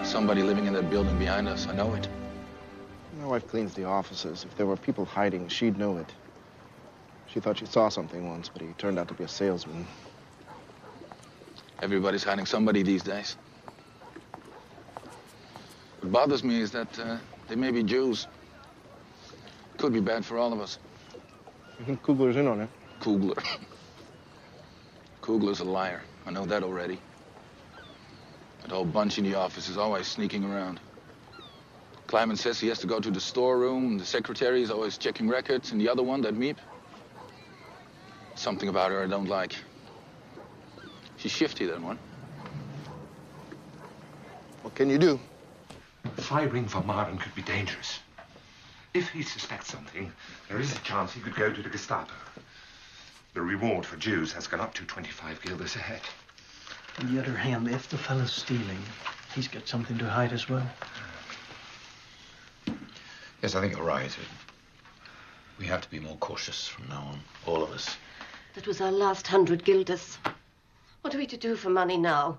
Somebody living in that building behind us. I know it. My wife cleans the offices. If there were people hiding, she'd know it. She thought she saw something once, but he turned out to be a salesman. Everybody's hiding somebody these days. What bothers me is that they may be Jews. Could be bad for all of us. You think Kugler's in on it? Kugler. Kugler's a liar. I know that already. That whole bunch in the office is always sneaking around. Kleiman says he has to go to the storeroom. The secretary is always checking records. And the other one, that Miep, something about her I don't like. She's shifty, that one. What can you do? Firing for Maren could be dangerous. If he suspects something, there is a chance he could go to the Gestapo. The reward for Jews has gone up to 25 guilders a head. On the other hand, if the fellow's stealing, he's got something to hide as well. Yes, I think you're right. We have to be more cautious from now on, all of us. That was our last 100 guilders. What are we to do for money now?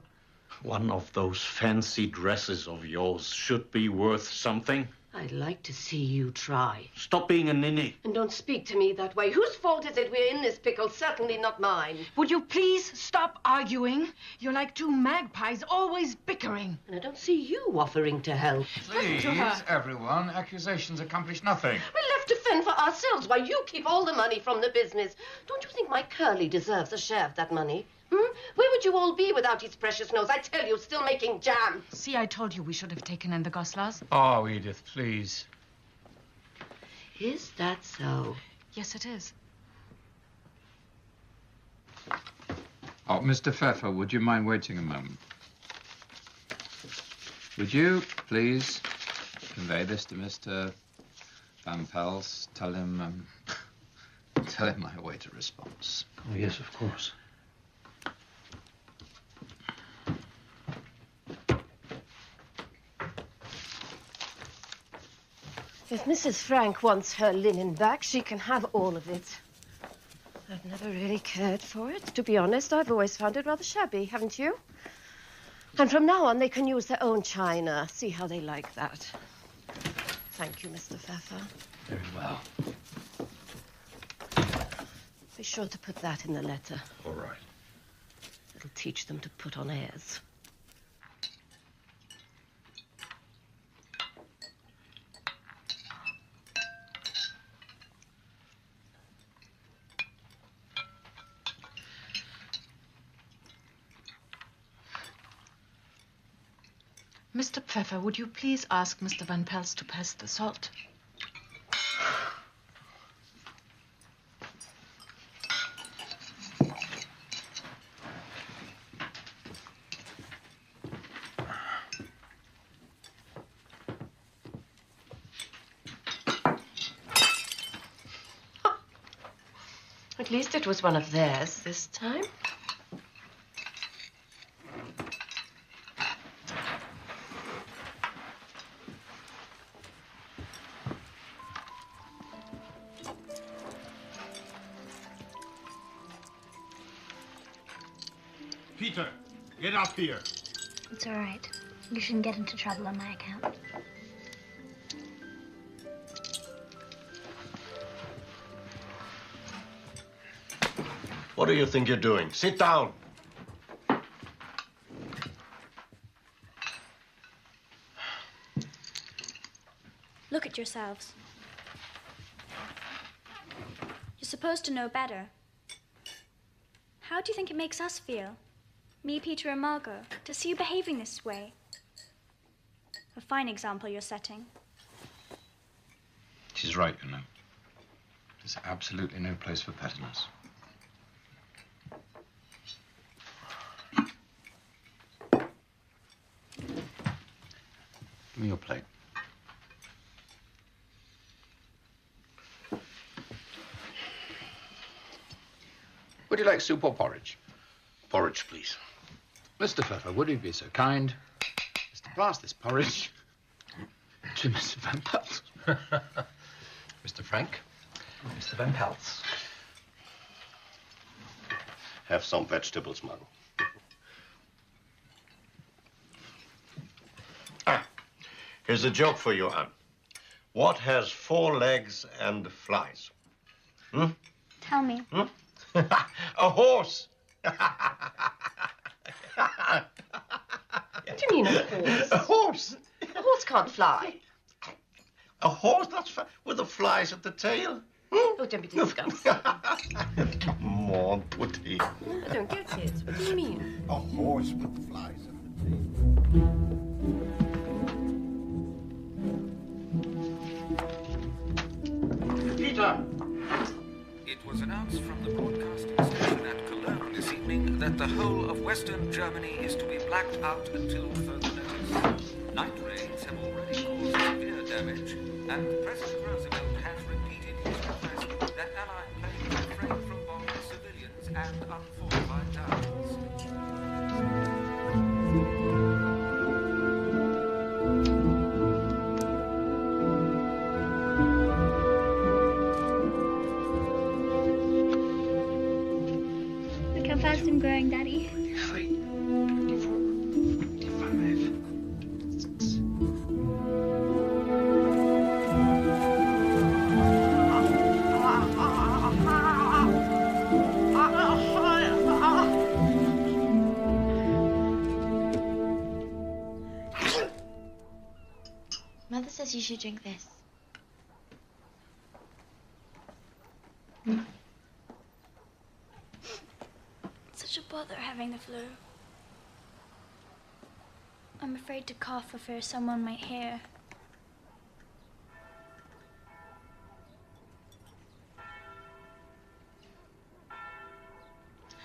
One of those fancy dresses of yours should be worth something. I'd like to see you try. Stop being a ninny. And don't speak to me that way. Whose fault is it we're in this pickle? Certainly not mine. Would you please stop arguing? You're like two magpies, always bickering. And I don't see you offering to help. Please, everyone. Accusations accomplish nothing. We're left to fend for ourselves while you keep all the money from the business. Don't you think my Curly deserves a share of that money? Where would you all be without his precious nose? I tell you, still making jam. See, I told you we should have taken in the Goslars. Oh, Edith, please. Is that so? Yes, it is. Oh, Mr. Pfeffer, would you mind waiting a moment? Would you, please, convey this to Mr. Van Pels? Tell him I await a response. Oh, yes, of course. If Mrs. Frank wants her linen back, she can have all of it. I've never really cared for it. To be honest, I've always found it rather shabby, haven't you? And from now on, they can use their own china. See how they like that. Thank you, Mr. Pfeffer. Very well. Be sure to put that in the letter. All right. It'll teach them to put on airs. Mr. Pfeffer, would you please ask Mr. Van Pels to pass the salt? At least it was one of theirs this time. Peter, get up here. It's all right. You shouldn't get into trouble on my account. What do you think you're doing? Sit down. Look at yourselves. You're supposed to know better. How do you think it makes us feel? Me, Peter, and Margot, to see you behaving this way. A fine example you're setting. She's right, you know. There's absolutely no place for pettiness. Give me your plate. Would you like soup or porridge? Porridge, please. Mr. Pfeffer, would you be so kind as to pass this porridge to Mr. Van Pelt? Mr. Frank, Mr. Van Pels. Have some vegetables, Margot. Here's a joke for you, Anne. What has 4 legs and flies? Hmm? Tell me. Hmm? A horse. What do you mean, a horse? A horse. A horse can't fly. A horse with the flies at the tail. Oh, don't be disgusting. Come on, Putty. I don't get it. What do you mean? A horse with flies at the tail. Peter! It was announced from the broadcasting station at Cologne this evening that the whole of Western Germany is to be blacked out until further notice. Night rains have already caused severe damage, and President Roosevelt has repeated his request that Allied planes refrain from bombing civilians and unfortified towns. Look how fast I'm growing, Daddy. 23, 24, 25. Mother says you should drink this. Such a bother having the flu. I'm afraid to cough for fear someone might hear.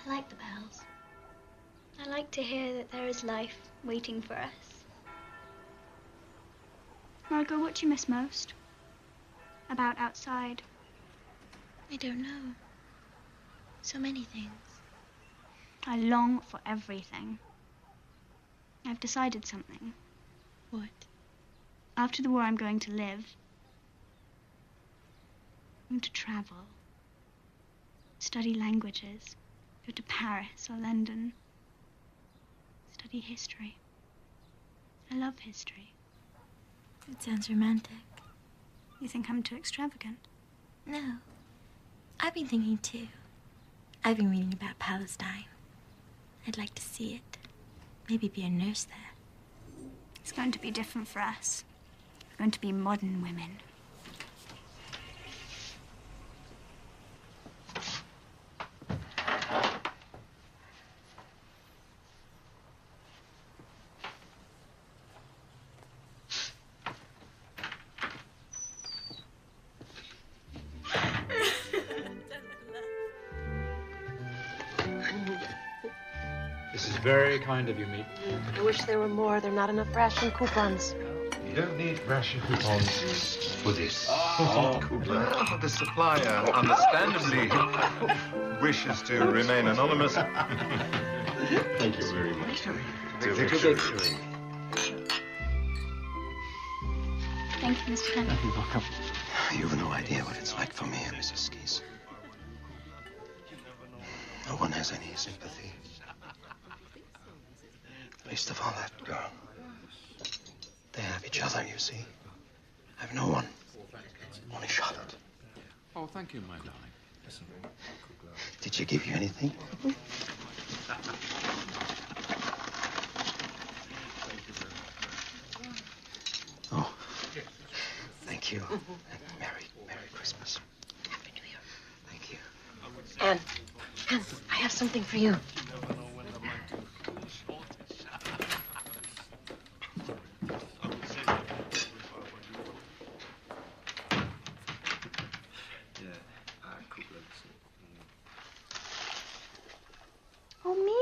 I like the bells. I like to hear that there is life waiting for us. Margot, what do you miss most about outside? I don't know. So many things. I long for everything. I've decided something. What? After the war, I'm going to live. I'm to travel. Study languages. Go to Paris or London. Study history. I love history. It sounds romantic. You think I'm too extravagant? No. I've been thinking too. I've been reading about Palestine. I'd like to see it. Maybe be a nurse there. It's going to be different for us. We're going to be modern women. This is very kind of you, Meat. I wish there were more. There are not enough ration coupons. You don't need ration coupons for this. Well, the supplier, understandably, wishes to remain anonymous. Thank you very much. To victory. Thank you, Mr. Kennedy. You're welcome. You've no idea what it's like for me and Mrs. Skees. No one has any sympathy. Least of all that girl. They have each other, you see. I have no one. Only Charlotte. Oh, thank you, my darling. Did she give you anything? Oh, thank you. And Merry Christmas. Happy New Year. Thank you. Anne, I have something for you. Oh, me?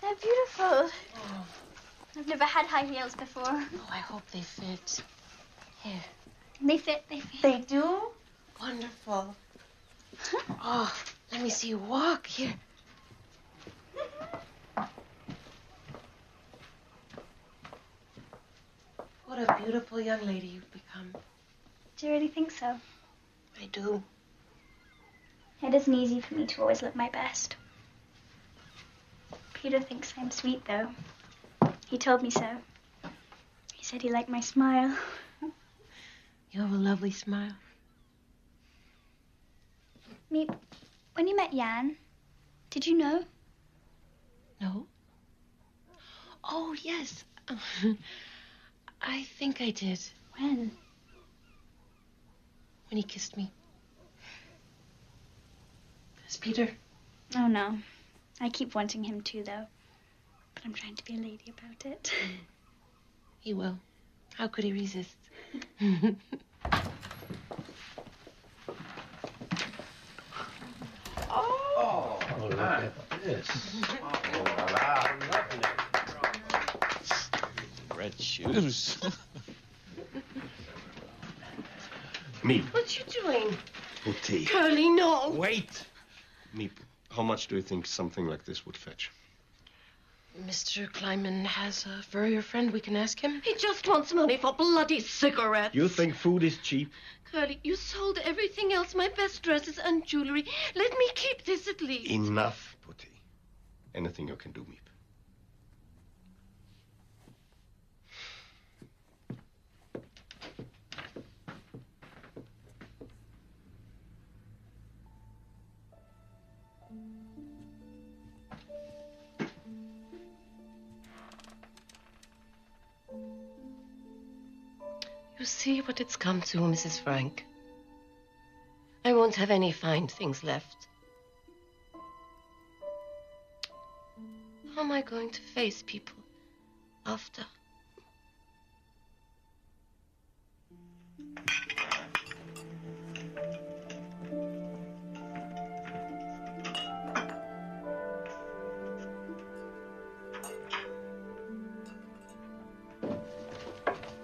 They're beautiful. I've never had high heels before. Oh, I hope they fit. Here. They fit, they fit. They do? Wonderful. Oh, let me see you walk. Here. What a beautiful young lady you've become. Do you really think so? I do. It isn't easy for me to always look my best. Peter thinks I'm sweet, though. He told me so. He said he liked my smile. You have a lovely smile. Meep, when you met Jan, did you know? No? Oh, yes. I think I did. When? When he kissed me. Is Peter? Oh, no. I keep wanting him to, though. But I'm trying to be a lady about it. He will. How could he resist? Oh, look at this. Red shoes. Meep. What you doing? Putti. Curly, no. Wait. Meep, how much do you think something like this would fetch? Mr. Kleiman has a furrier friend. We can ask him. He just wants money for bloody cigarettes. You think food is cheap? Curly, you sold everything else, my best dresses and jewelry. Let me keep this at least. Enough, Putti. Anything you can do, Meep. You see what it's come to, Mrs. Frank. I won't have any fine things left. How am I going to face people after?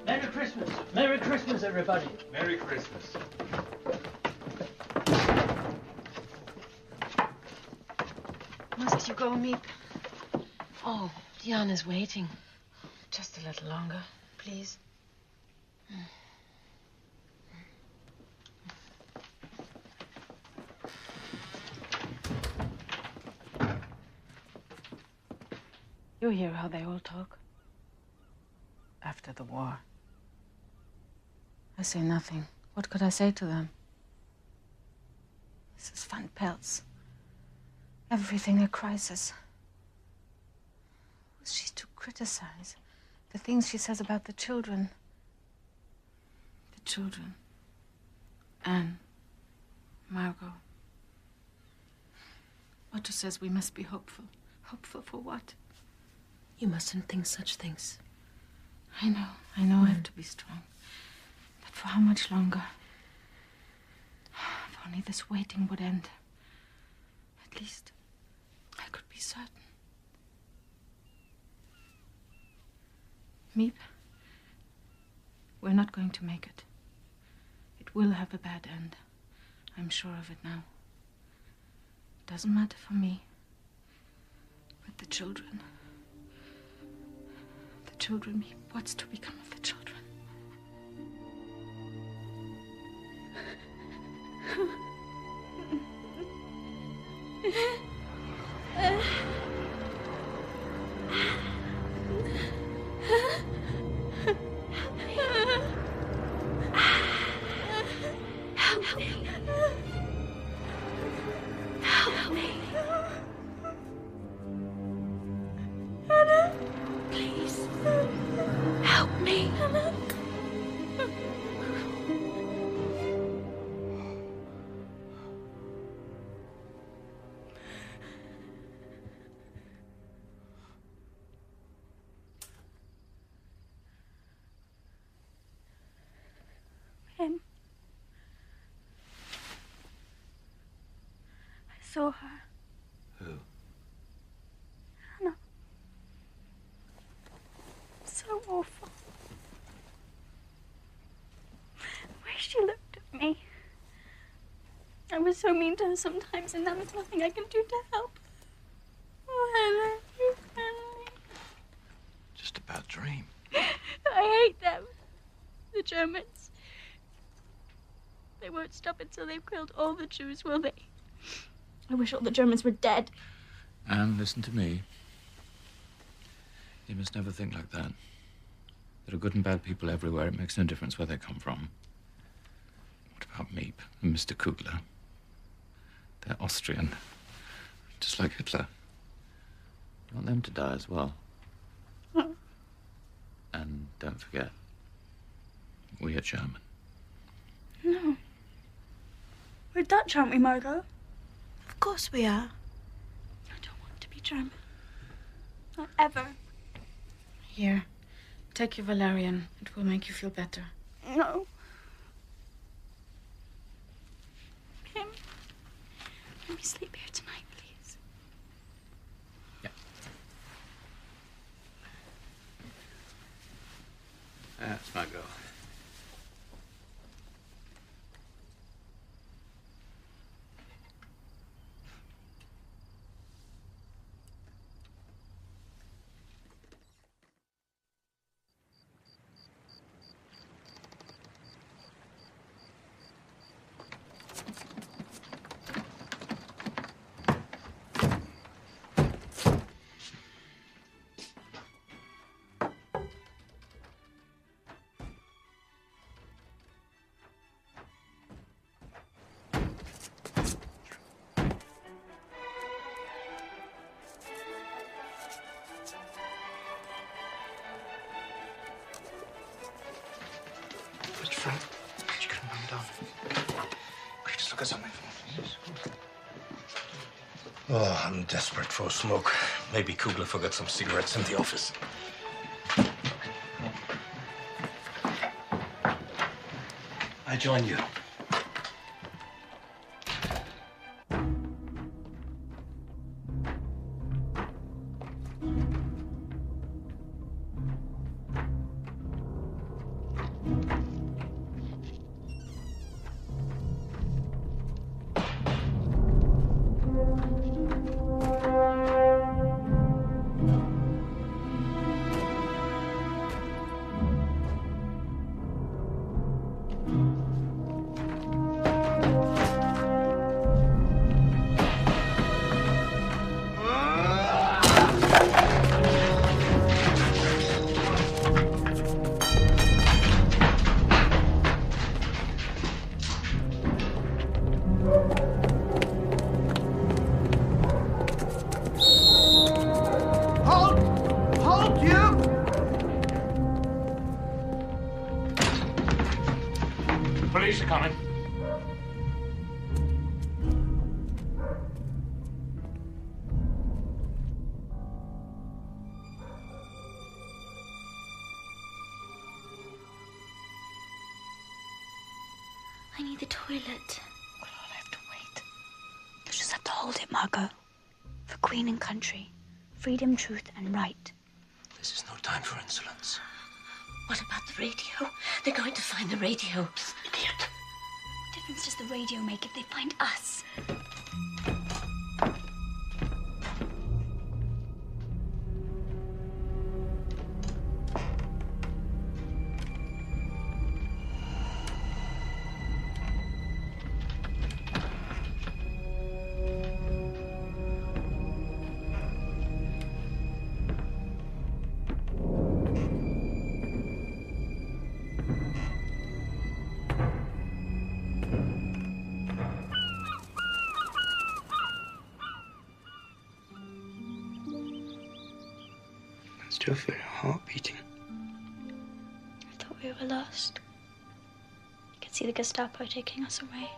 Merry Christmas. Merry Christmas, everybody. Merry Christmas. Must you go, Meep? Oh, Jan is waiting. Just a little longer, please. You hear how they all talk? After the war. I say nothing. What could I say to them? Mrs. Van Pels. Everything a crisis. Was she to criticize the things she says about the children? The children. Anne. Margot. Otto says we must be hopeful. Hopeful for what? You mustn't think such things. I know I have to be strong. But for how much longer? If only this waiting would end. At least I could be certain. Meep, we're not going to make it. It will have a bad end. I'm sure of it now. It doesn't matter for me. But the children. The children, Meep, what's to become of the children? Help me. Anna, please. Help me. Anna. When I saw her. Who? Anna. was so mean to her sometimes, and now there's nothing I can do to help. Oh, Helen, Helen. Just a bad dream. I hate them. The Germans. They won't stop until they've killed all the Jews, will they? I wish all the Germans were dead. Anne, listen to me. You must never think like that. There are good and bad people everywhere. It makes no difference where they come from. What about Miep and Mr. Kugler? They're Austrian, just like Hitler. You want them to die as well. Oh. And don't forget, we are German. No. We're Dutch, aren't we, Margot? Of course we are. I don't want to be German. Not ever. Here, take your valerian. It will make you feel better. No. Kim, let me sleep here tonight, please. That's my girl. Mr. Frank, could you come down? Could you just look at something for me, please? Oh, I'm desperate for a smoke. Maybe Kugler forgot some cigarettes in the office. I join you. Police are coming. I need the toilet. Well, I'll have to wait. You just have to hold it, Margot. For Queen and country. Freedom, truth, and right. This is no time for insolence. What about the radio? They're going to find the radio. Idiot. What difference does the radio make if they find us? I still feel your heart beating. I thought we were lost. I could see the Gestapo taking us away.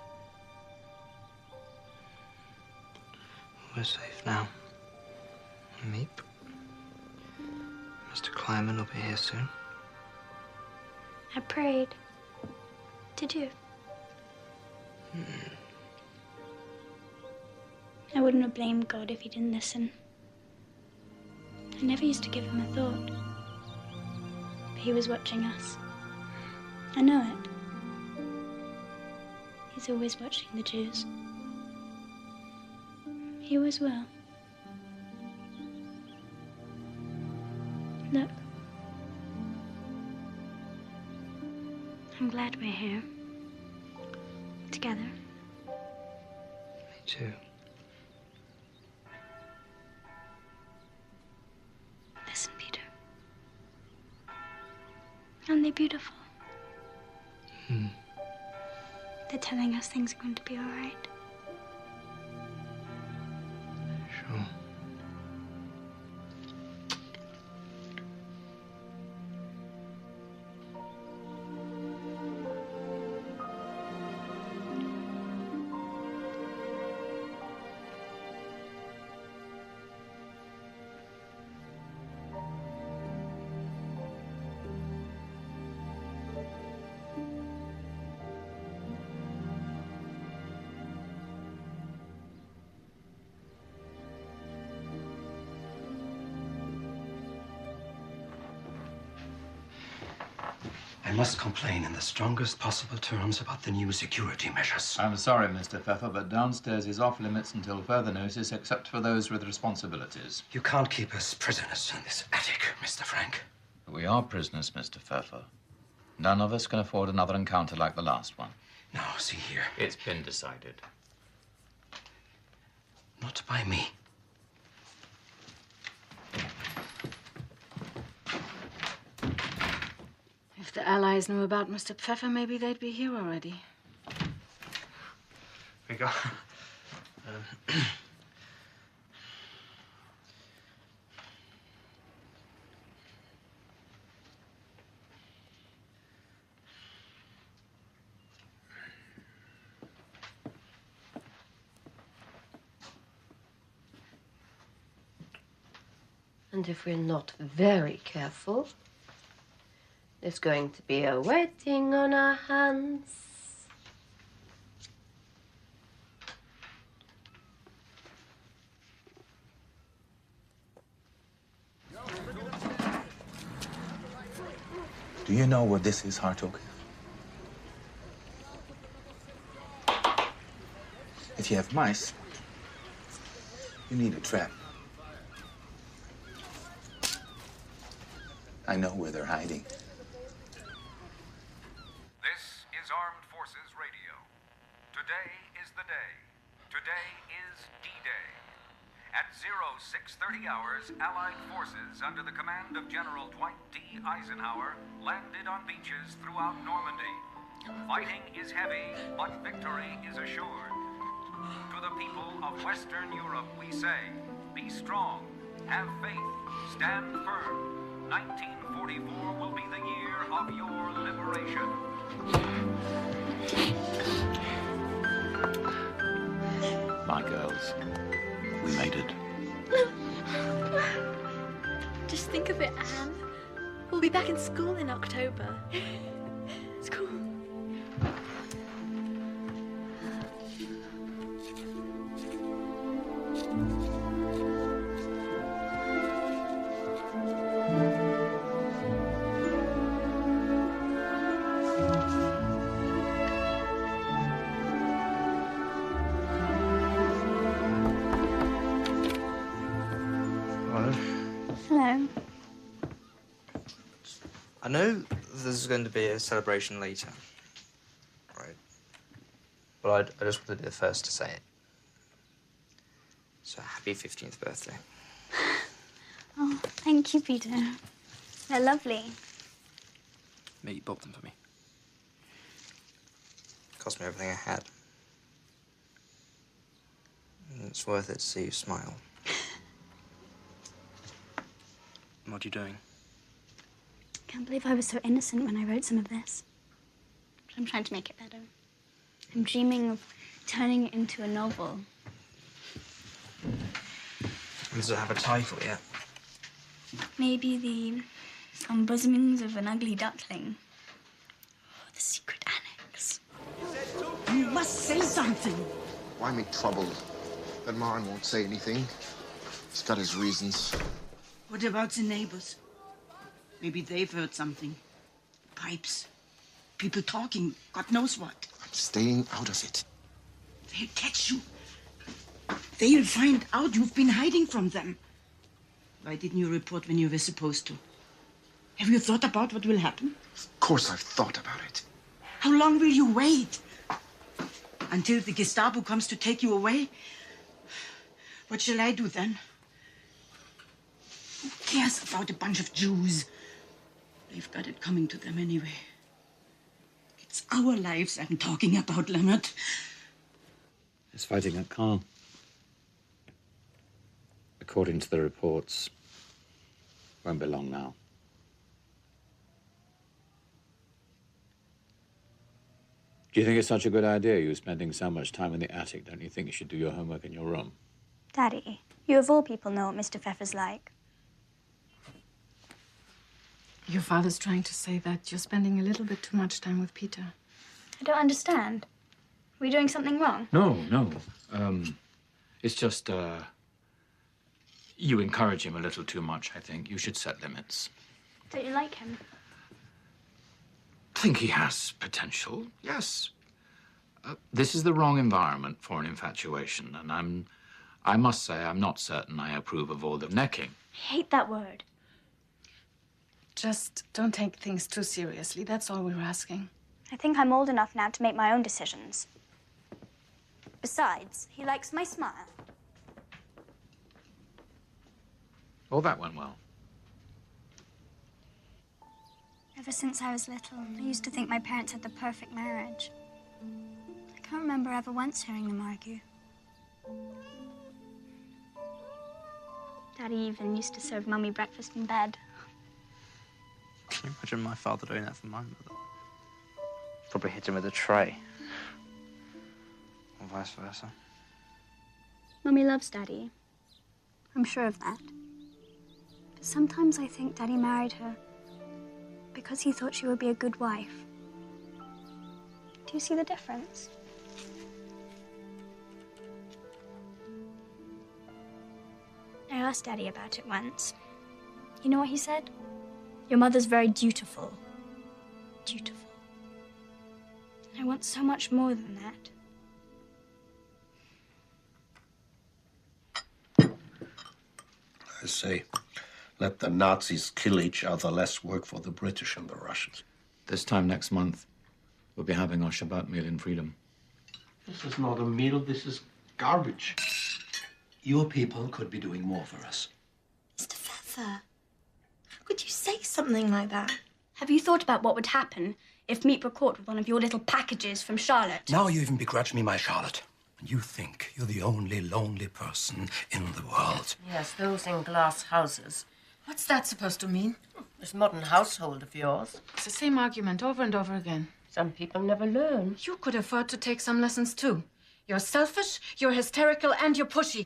We're safe now. Meep. Mr. Kleiman will be here soon. I prayed. Did you? I wouldn't have blamed God if he didn't listen. I never used to give him a thought. But he was watching us. I know it. He's always watching the Jews. He always will. Look. I'm glad we're here. Together. Me too. Listen, Peter. Aren't they beautiful? Hmm. They're telling us things are going to be all right. Sure. I must complain in the strongest possible terms about the new security measures. I'm sorry, Mr. Pfeffer, but downstairs is off limits until further notice, except for those with responsibilities. You can't keep us prisoners in this attic, Mr. Frank. We are prisoners, Mr. Pfeffer. None of us can afford another encounter like the last one. Now, see here. It's been decided. Not by me. If the Allies knew about Mr. Pfeffer, maybe they'd be here already. We got... And if we're not very careful, there's going to be a wedding on our hands. Do you know what this is, Hartog? If you have mice, you need a trap. I know where they're hiding. This is Armed Forces Radio. Today is the day. Today is D-Day. At 0630 hours, Allied forces under the command of General Dwight D. Eisenhower landed on beaches throughout Normandy. Fighting is heavy, but victory is assured. To the people of Western Europe, we say, be strong, have faith, stand firm. 1944 will be the year of your liberation. My girls, we made it. Just think of it, Anne. We'll be back in school in October. School. Hello. I know there's going to be a celebration later, right? But I just wanted to be the first to say it. So happy 15th birthday. Oh, thank you, Peter. They're lovely. Mate, you bought them for me. Cost me everything I had. And it's worth it to see you smile. What are you doing? I can't believe I was so innocent when I wrote some of this. But I'm trying to make it better. I'm dreaming of turning it into a novel. Does it have a title yet? Maybe the unbosomings of an ugly duckling. Or the secret annex. You must say something. Why make trouble? That Marin won't say anything. He's got his reasons. What about the neighbors? Maybe they've heard something. Pipes. People talking. God knows what. I'm staying out of it. They'll catch you. They'll find out you've been hiding from them. Why didn't you report when you were supposed to? Have you thought about what will happen? Of course I've thought about it. How long will you wait? Until the Gestapo comes to take you away? What shall I do then? Who cares about a bunch of Jews? They've got it coming to them anyway. It's our lives I'm talking about, Leonard. He's fighting at Caen. According to the reports, won't be long now. Do you think it's such a good idea, you spending so much time in the attic? Don't you think you should do your homework in your room? Daddy, you of all people know what Mr. Pfeffer's like. Your father's trying to say that you're spending a little bit too much time with Peter. I don't understand. Are we doing something wrong? No. It's just, you encourage him a little too much, I think. You should set limits. Don't you like him? I think he has potential, yes. This is the wrong environment for an infatuation, and I must say, I'm not certain I approve of all the necking. I hate that word. Just don't take things too seriously. That's all we're asking. I think I'm old enough now to make my own decisions. Besides, he likes my smile. Oh, that went well. Ever since I was little, I used to think my parents had the perfect marriage. I can't remember ever once hearing them argue. Daddy even used to serve Mummy breakfast in bed. Can you imagine my father doing that for my mother? Probably hit him with a tray. Or vice versa. Mummy loves Daddy. I'm sure of that. But sometimes I think Daddy married her because he thought she would be a good wife. Do you see the difference? I asked Daddy about it once. You know what he said? Your mother's very dutiful. Dutiful. I want so much more than that. I say, let the Nazis kill each other, less work for the British and the Russians. This time next month, we'll be having our Shabbat meal in freedom. This is not a meal, this is garbage. Your people could be doing more for us. Mr. Pfeffer, how could you say something like that? Have you thought about what would happen if meat were caught with one of your little packages from Charlotte? Now you even begrudge me my Charlotte. And you think you're the only lonely person in the world. Yes, those in glass houses. What's that supposed to mean? This modern household of yours. It's the same argument over and over again. Some people never learn. You could afford to take some lessons, too. You're selfish, you're hysterical, and you're pushy.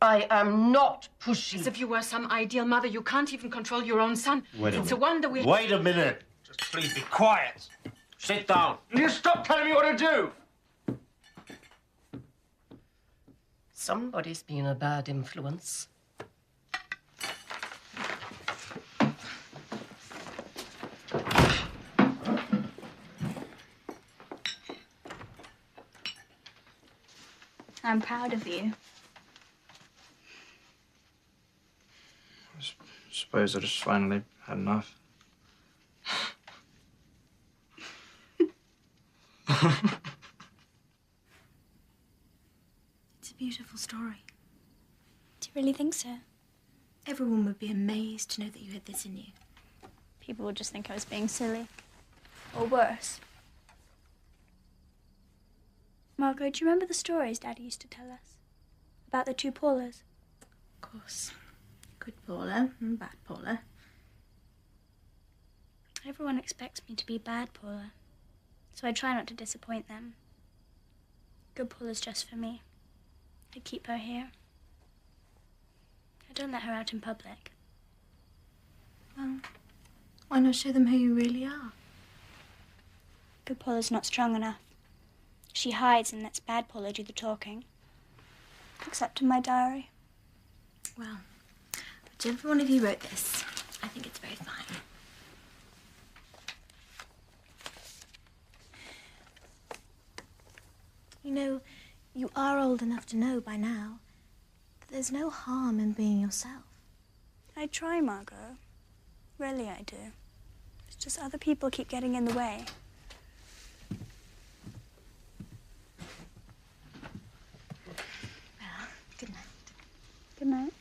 I am not pushy. As if you were some ideal mother. You can't even control your own son. It's a wonder we... Wait a minute. Just please be quiet. Sit down. You stop telling me what to do. Somebody's been a bad influence. I'm proud of you. I suppose I just finally had enough. It's a beautiful story. Do you really think so? Everyone would be amazed to know that you had this in you. People would just think I was being silly. Or worse. Margot, do you remember the stories Daddy used to tell us? About the two Paulas? Of course. Good Paula and bad Paula. Everyone expects me to be bad Paula, so I try not to disappoint them. Good Paula's just for me. I keep her here. I don't let her out in public. Well, why not show them who you really are? Good Paula's not strong enough. She hides and lets bad Paula do the talking. Except in my diary. Well, whichever one of you wrote this, I think it's very fine. You know, You are old enough to know by now that there's no harm in being yourself. I try, Margot. Really, I do. It's just other people keep getting in the way. Well, good night. Good night.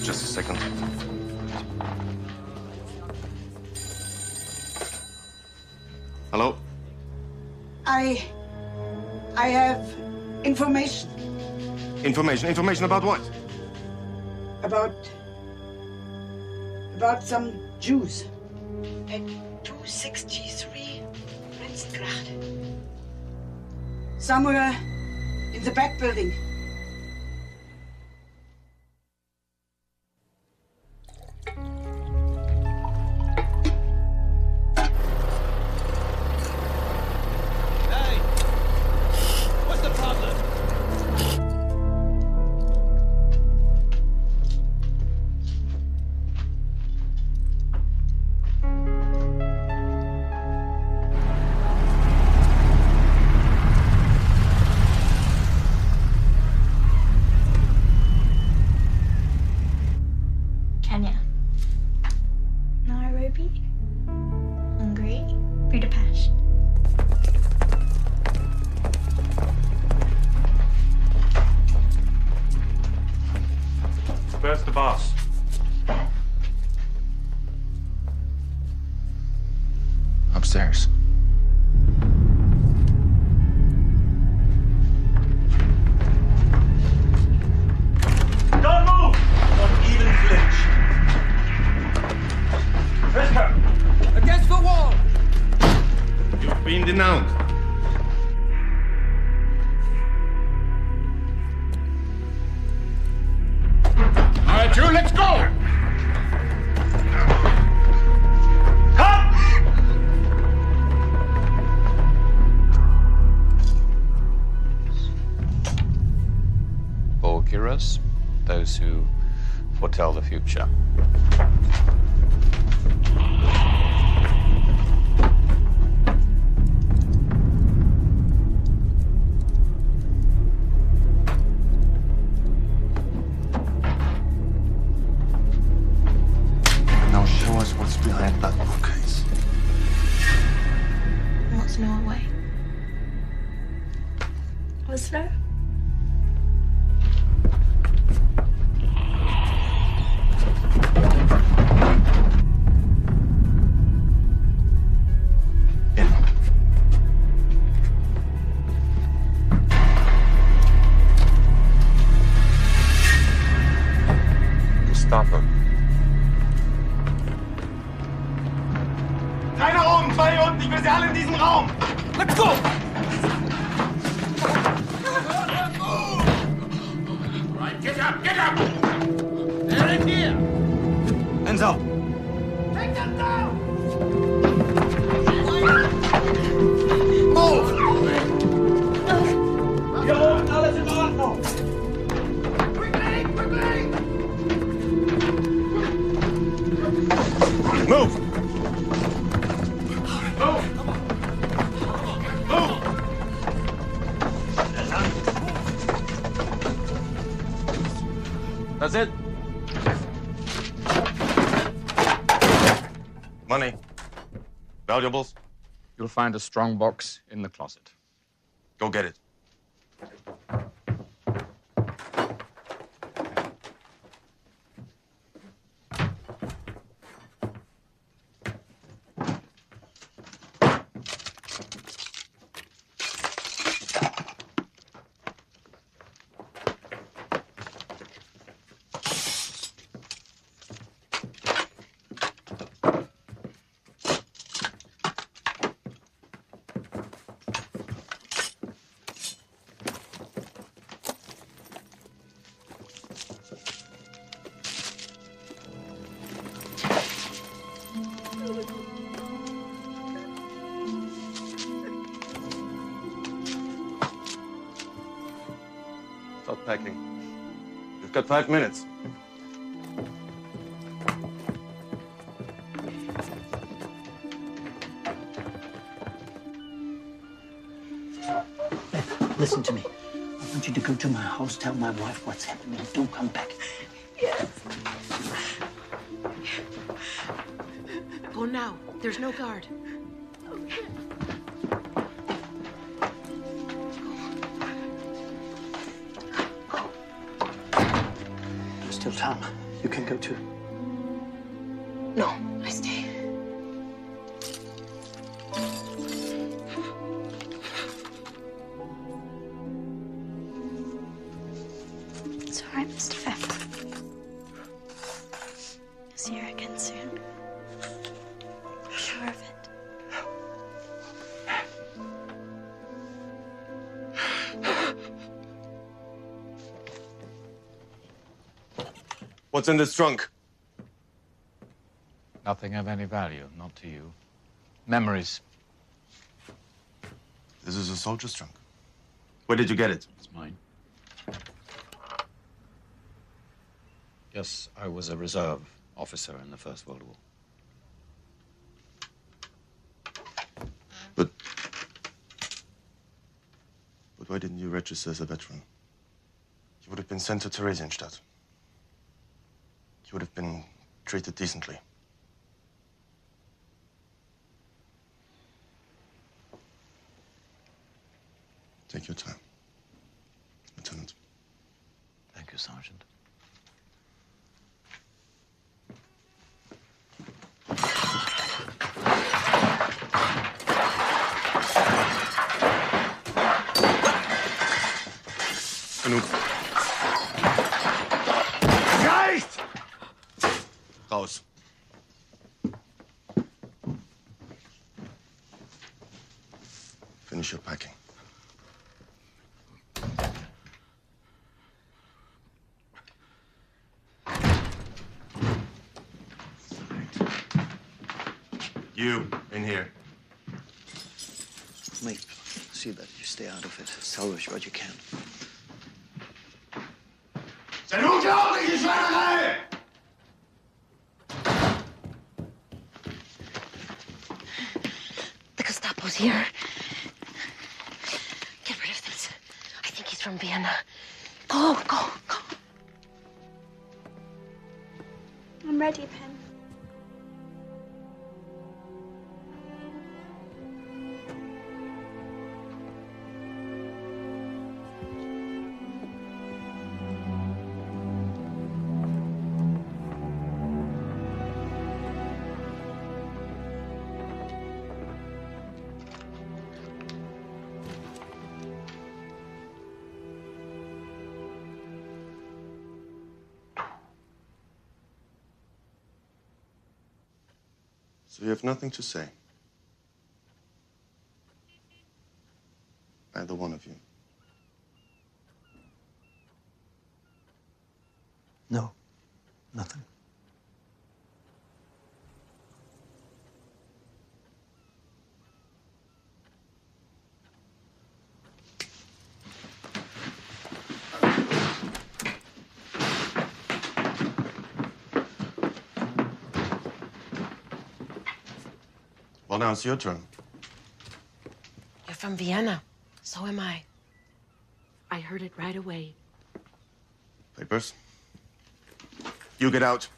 Just a second. Hello? I have information. Information? Information about what? About some Jews. At 263 Renstraat. Somewhere in the back building. Kenya. Nairobi. Hungary. Budapest. Where's the boss? Upstairs. Don't move! Don't even flinch. Prisoner! Against the wall! You've been denounced. All right, you, let's go! Heroes, those who foretell the future. Now show us what's behind that bookcase. What's Norway? Oslo? Stop him. Keiner oben, zwei unten, ich will sie alle in diesem Raum! Let's go! Right, get up, get up! They're in here! Hands up! Take them down! Move! Hier oben, alles in Ordnung! Move! That's it. Money. Valuables. You'll find a strong box in the closet. Go get it. packing. You've got 5 minutes. Listen to me. I want you to go to my house, tell my wife what's happening. Don't come back. Yes. Go now. There's no guard. There's still time. You can go too. No, I stay. It's all right, Mr. Pfeffer. You'll see her again soon. I'm sure of it. What's in this trunk? Nothing of any value, not to you. Memories. This is a soldier's trunk. Where did you get it? It's mine. Yes, I was a reserve officer in the First World War. But why didn't you register as a veteran? You would have been sent to Theresienstadt. You would have been treated decently. Take your time, Lieutenant. Thank you, Sergeant. Genug. Reicht! Raus. Finish your packing. You, in here. Mate, see that you stay out of it. Salvage what you can. Das ist eine unglaubliche Schweinerei! The Gestapo's here. Get rid of this. I think he's from Vienna. Go, go, go. I'm ready, Pen. So you have nothing to say? Either one of you? No, nothing. Well, now it's your turn. You're from Vienna. So am I. I heard it right away. Papers? You get out.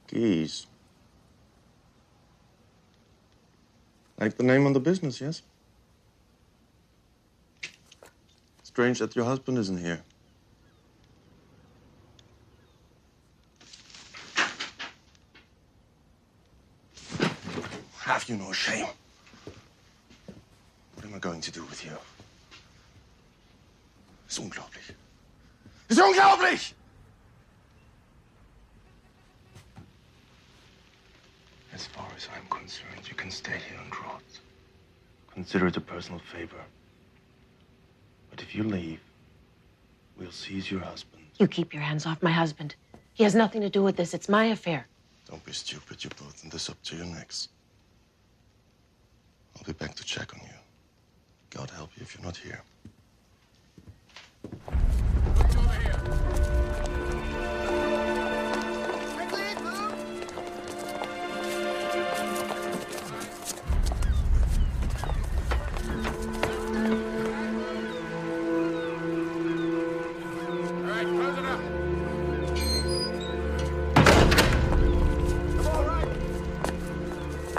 Geese. Like the name on the business, yes? Strange that your husband isn't here. Have you no shame? What am I going to do with you? It's unglaublich. It's unglaublich! As far as I'm concerned, you can stay here and rot. Consider it a personal favor. But if you leave, We'll seize your husband. You keep your hands off my husband. He has nothing to do with this. It's my affair. Don't be stupid. You're both in this up to your necks. I'll be back to check on you. God help you if you're not here.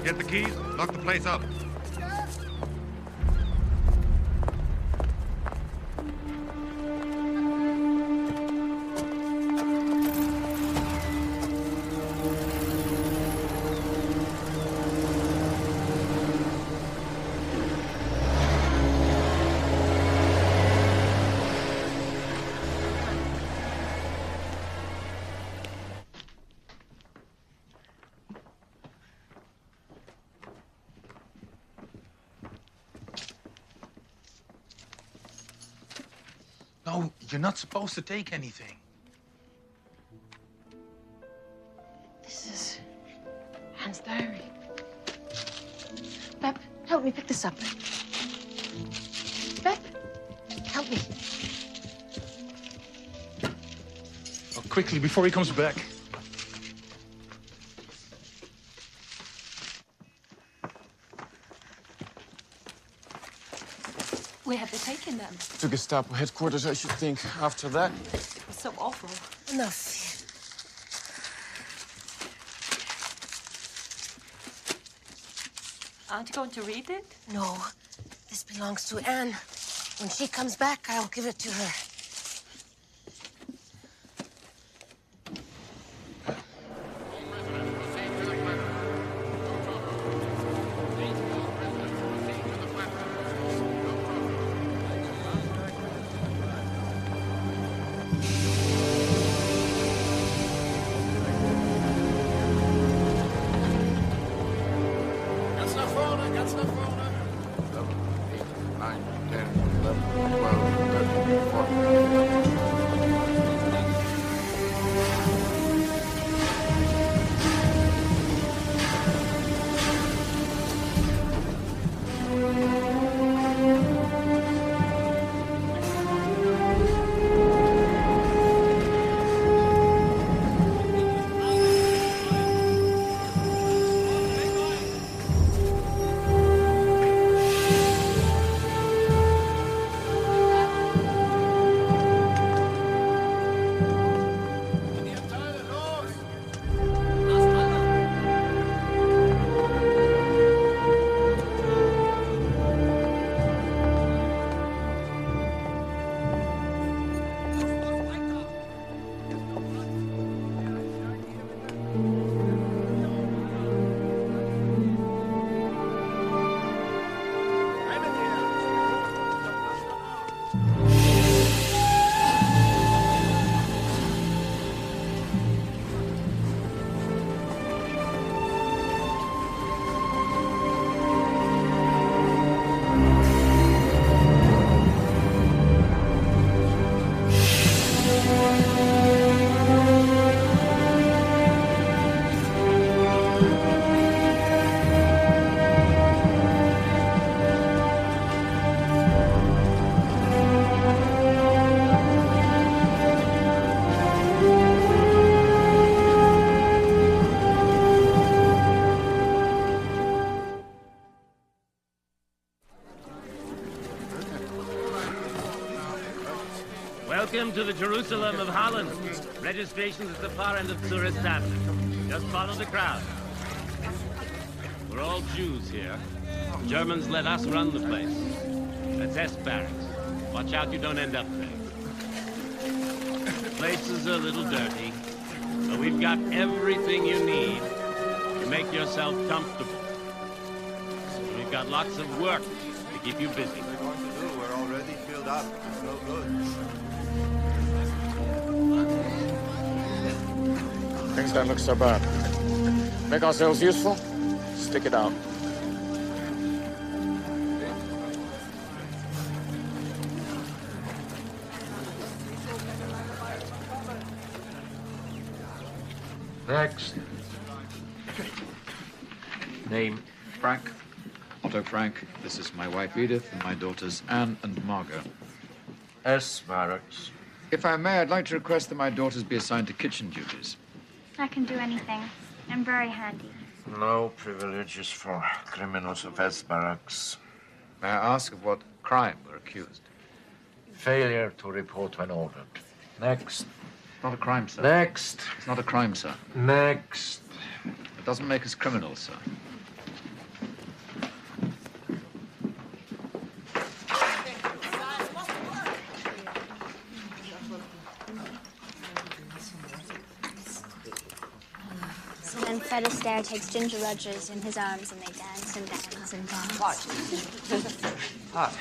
Get the keys, lock the place up. No, you're not supposed to take anything. This is Anne's diary. Bep, help me pick this up. Bep, help me. Oh, quickly, before he comes back. Where have they taken them? To Gestapo headquarters, I should think. After that... It was so awful. Enough. Aren't you going to read it? No, this belongs to Anne. When she comes back, I'll give it to her. Welcome to the Jerusalem of Holland. Registration's at the far end of Tourist-Avenue. Just follow the crowd. We're all Jews here. The Germans let us run the place. That's S barracks. Watch out you don't end up there. The place is a little dirty, but we've got everything you need to make yourself comfortable. We've got lots of work to keep you busy. We're already filled up. It's no good. Things don't look so bad. Make ourselves useful, stick it out. Next. Name? Frank. Otto Frank. This is my wife Edith and my daughters Anne and Margot. S. Marks. If I may, I'd like to request that my daughters be assigned to kitchen duties. I can do anything. I'm very handy. No privileges for criminals of S. Barracks. May I ask of what crime we're accused? Failure to report when ordered. Next. Not a crime, sir. Next. It's not a crime, sir. Next. It doesn't make us criminals, sir. Then Fred Astaire takes Ginger Rogers in his arms and they dance and dance and dance. Part.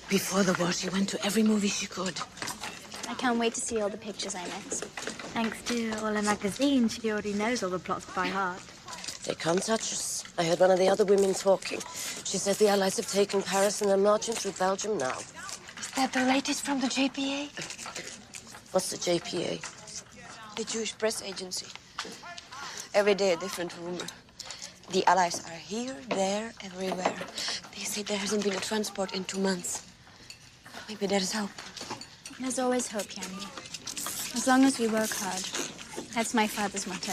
Before the war, she went to every movie she could. I can't wait to see all the pictures I missed. Thanks to all her magazines, she already knows all the plots by heart. They can't touch us. I heard one of the other women talking. She says the Allies have taken Paris and are marching through Belgium now. Is that the latest from the JPA? What's the JPA? The Jewish press agency. Every day a different rumor. The Allies are here, there, everywhere. They say there hasn't been a transport in 2 months. Maybe there's hope. There's always hope, Yanni. As long as we work hard. That's my father's motto.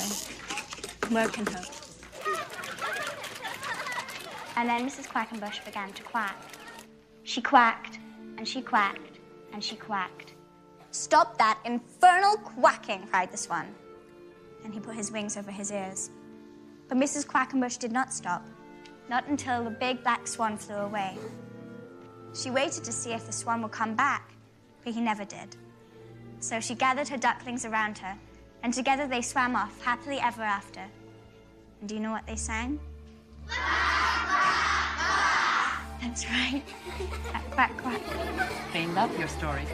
Work and hope. And then Mrs. Quackenbush began to quack. She quacked, and she quacked, and she quacked. "Stop that infernal quacking," cried the swan. And he put his wings over his ears. But Mrs. Quackenbush did not stop. Not until the big black swan flew away. She waited to see if the swan would come back, but he never did. So she gathered her ducklings around her, and together they swam off happily ever after. And do you know what they sang? That's right. Quack, quack, quack. They love your stories.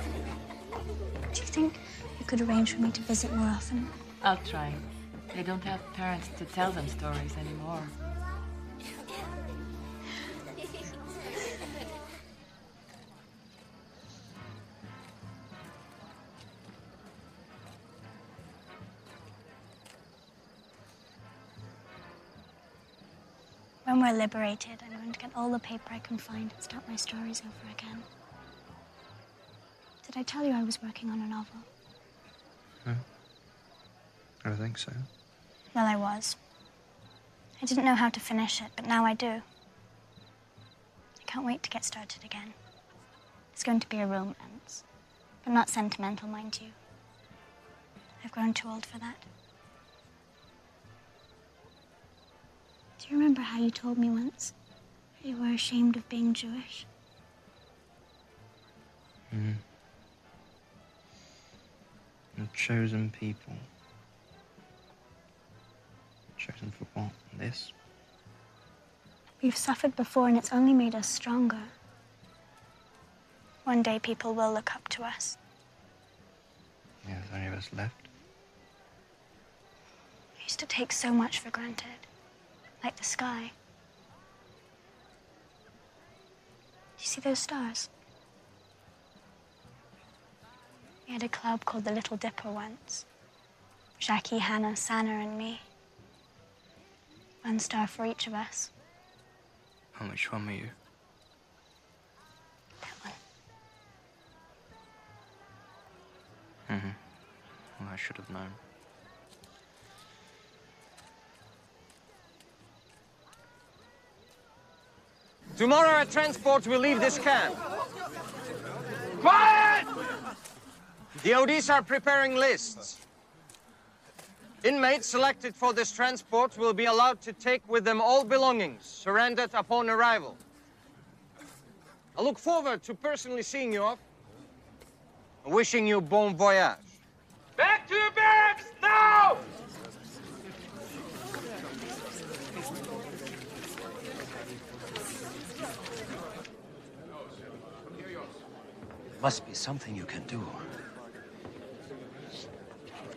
Do you think you could arrange for me to visit more often? I'll try. They don't have parents to tell them stories anymore. When we're liberated, I'm going to get all the paper I can find and start my stories over again. Did I tell you I was working on a novel? No. I don't think so. Well, I was. I didn't know how to finish it, but now I do. I can't wait to get started again. It's going to be a romance, but not sentimental, mind you. I've grown too old for that. Do you remember how you told me once that you were ashamed of being Jewish? The chosen people. Chosen for what? This? We've suffered before and it's only made us stronger. One day people will look up to us. Yeah, there's only of us left. I used to take so much for granted. Like the sky. Do you see those stars? We had a club called the Little Dipper once. Jackie, Hannah, Sanna, and me. 1 star for each of us. And which one were you? That one. Well, I should have known. Tomorrow a transport will leave this camp. Quiet! The ODs are preparing lists. Inmates selected for this transport will be allowed to take with them all belongings surrendered upon arrival. I look forward to personally seeing you off and wishing you bon voyage. Back to your barracks, now! Must be something you can do.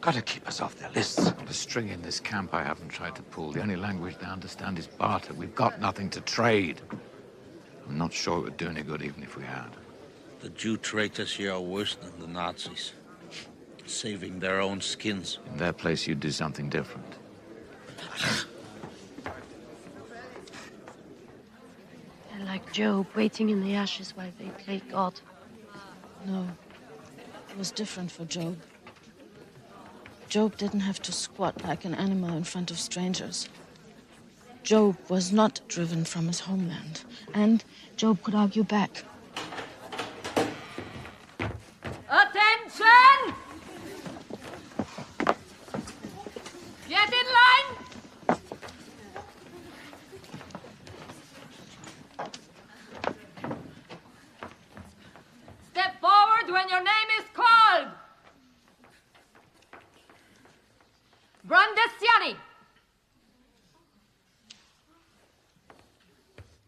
Gotta keep us off their lists. The string in this camp I haven't tried to pull. The only language they understand is barter. We've got nothing to trade. I'm not sure it would do any good even if we had. The Jew traitors here are worse than the Nazis. Saving their own skins. In their place, you'd do something different. They're like Job, waiting in the ashes while they play God. No, it was different for Job. Job didn't have to squat like an animal in front of strangers. Job was not driven from his homeland, and Job could argue back. Attention! Get in line! Step forward when your name is called! Brandesiani!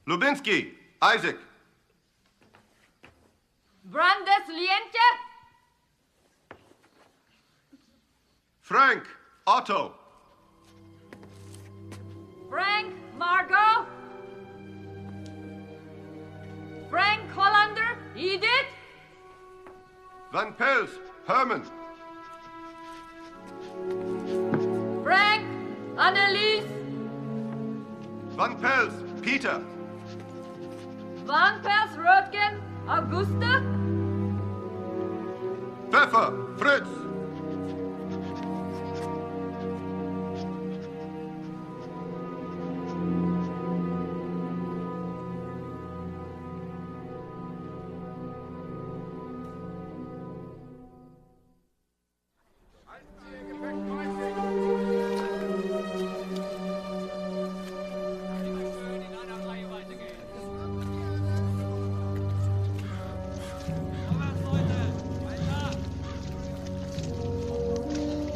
Lubinsky, Isaac. Brandes Liente! Frank, Otto. Frank Margot! Frank Hollander, Edith! Van Pels, Herman. Frank Annelies! Van Pels, Peter. Van Pels Rötgen, Auguste! Pfeffer, Fritz.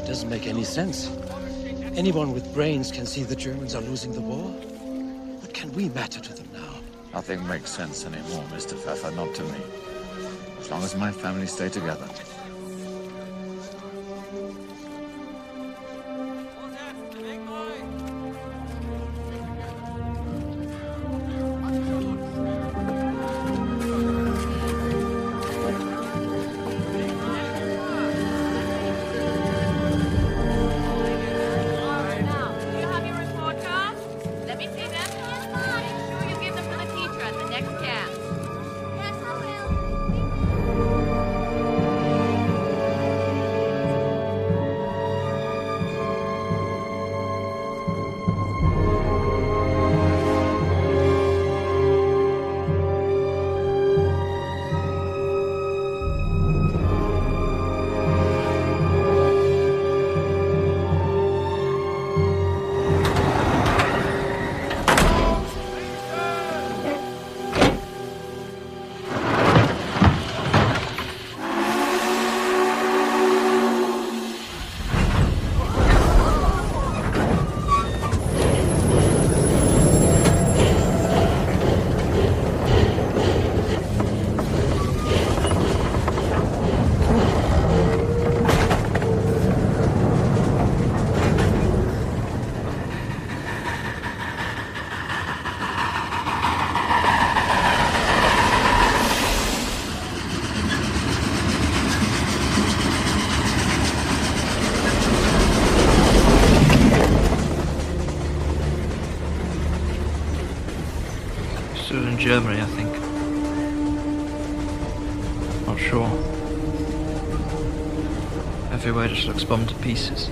Doesn't make any sense. Anyone with brains can see the Germans are losing the war. What can we matter to them now? Nothing makes sense anymore, Mr. Pfeffer, not to me. As long as my family stay together. Germany, I think. Not sure. Everywhere just looks bombed to pieces.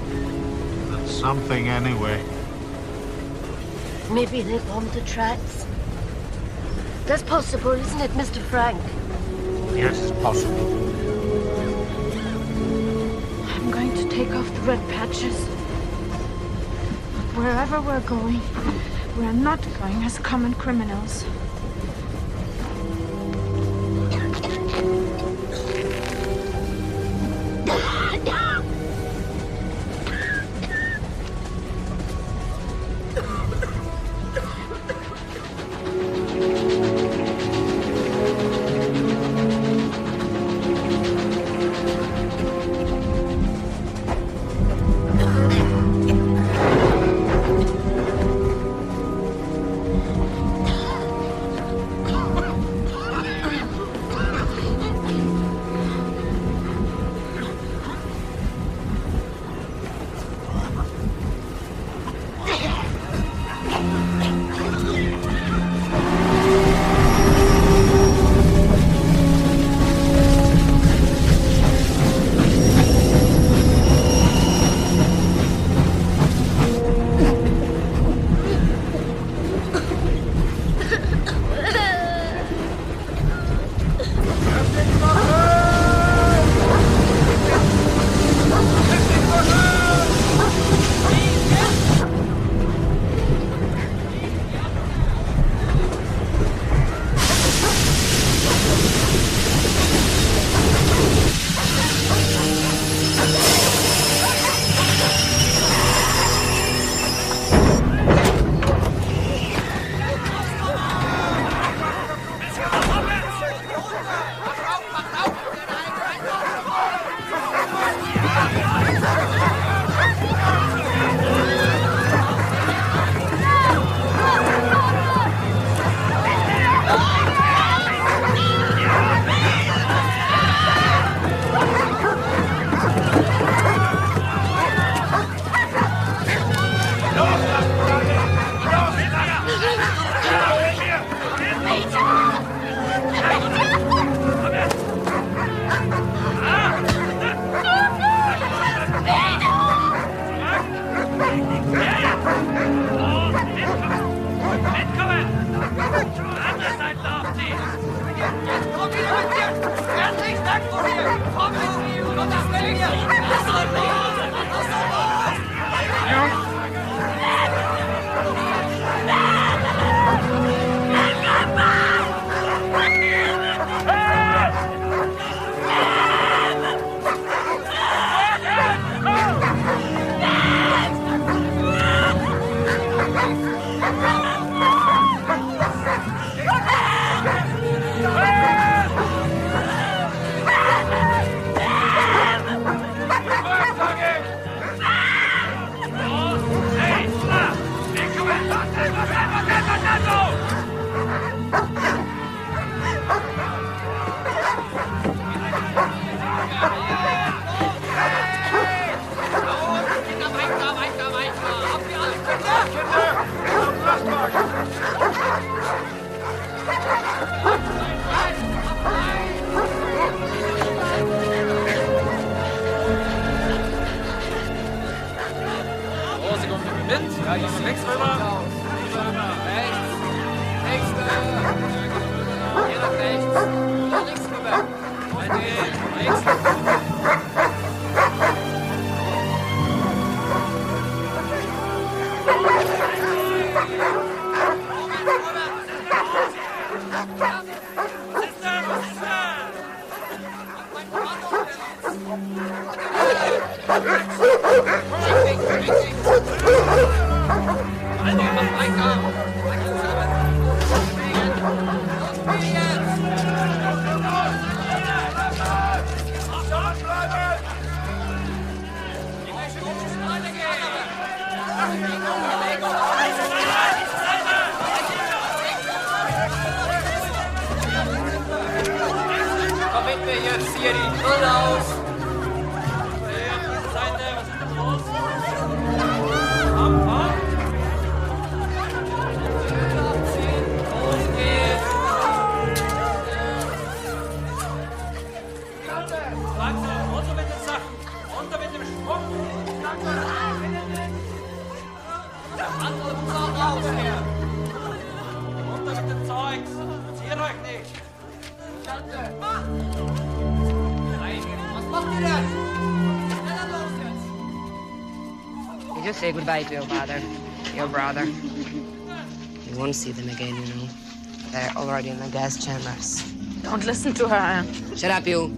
Something anyway. Maybe they bombed the tracks. That's possible, isn't it, Mr. Frank? Yes, it's possible. I'm going to take off the red patches. Wherever we're going, we're not going as common criminals. Vorsicht auf den Wind. Ja, links rüber. Rechts rüber. Hier nach rechts. Nach links rüber. Rechts. Komm mit mir jetzt hier die Null aus. You just say goodbye to your father, your brother. You won't see them again, you know. They're already in the gas chambers. Don't listen to her, Anne. Shut up, you.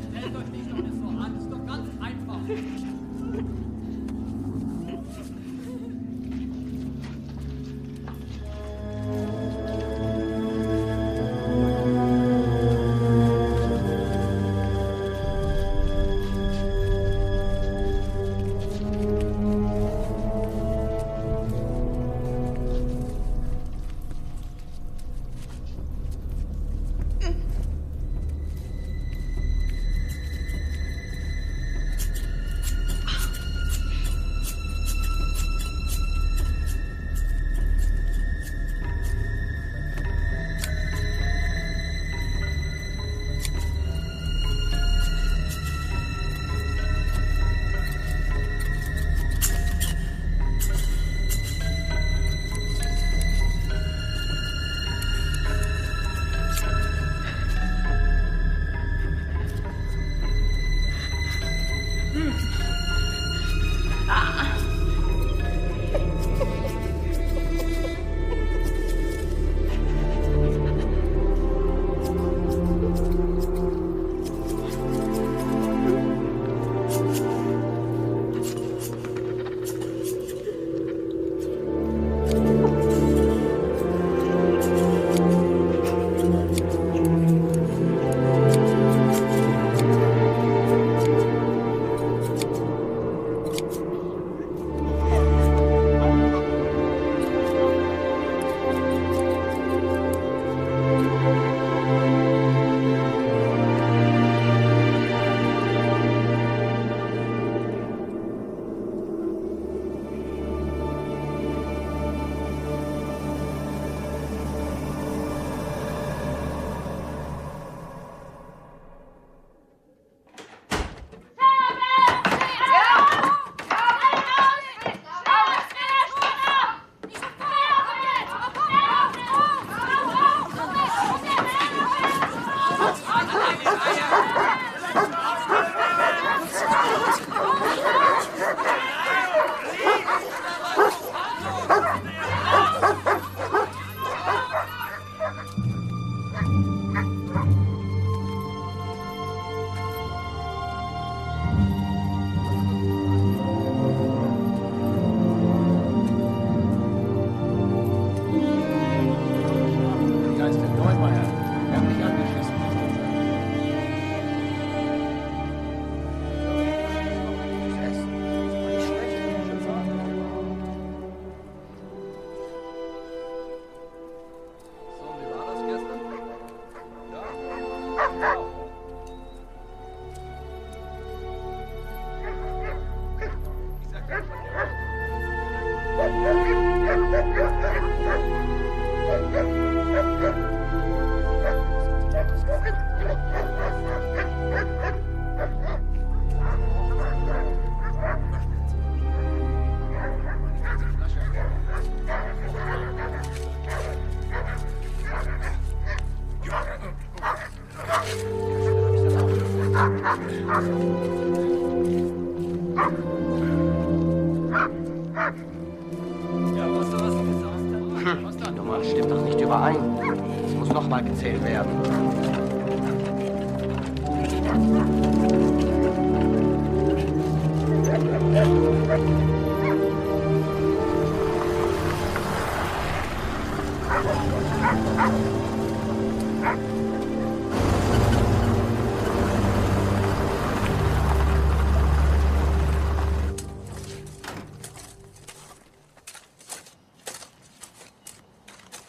Tiere ein. Es muss nochmal gezählt werden.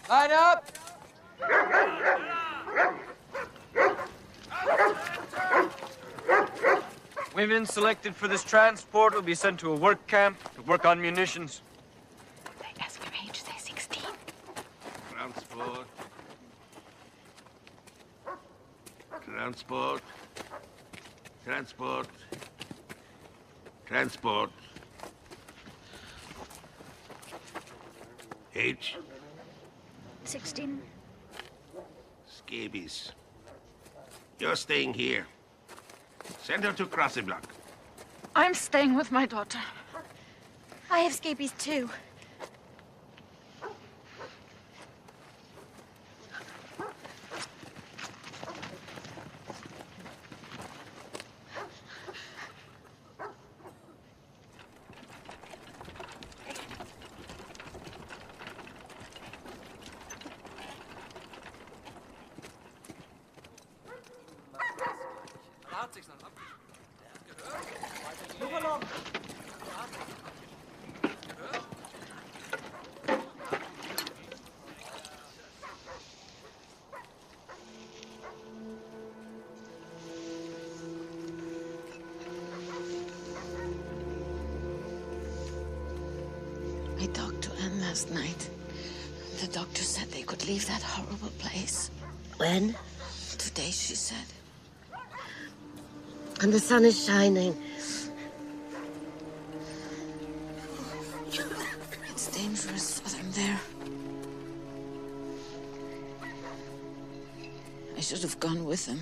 Line up! Women selected for this transport will be sent to a work camp to work on munitions. They ask your age, say 16. Transport. Transport. Transport. Transport. Age? 16. Scabies. You're staying here. Send her to Crossy Block. I'm staying with my daughter. I have scabies too. I talked to Anne last night. The doctor said they could leave that horrible place. When? Today, she said. And the sun is shining. It's dangerous for them there. I should have gone with them.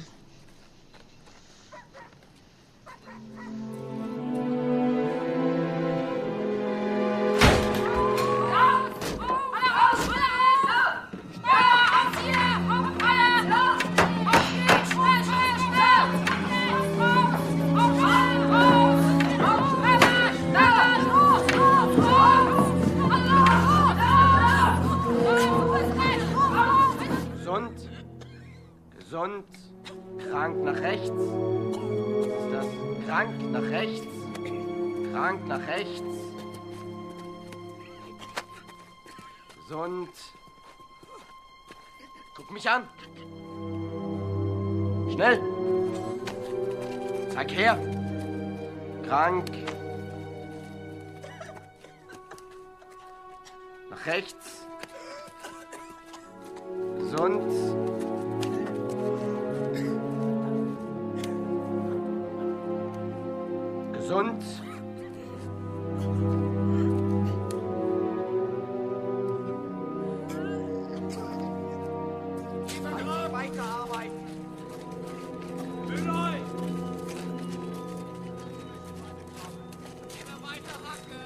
Gesund, krank nach rechts. Ist das krank nach rechts? Krank nach rechts. Gesund. Guck mich an. Schnell. Zeig her. Krank. Nach rechts. Gesund. Gesund. Weiterarbeiten. Fühl euch. Immer weiter hacken.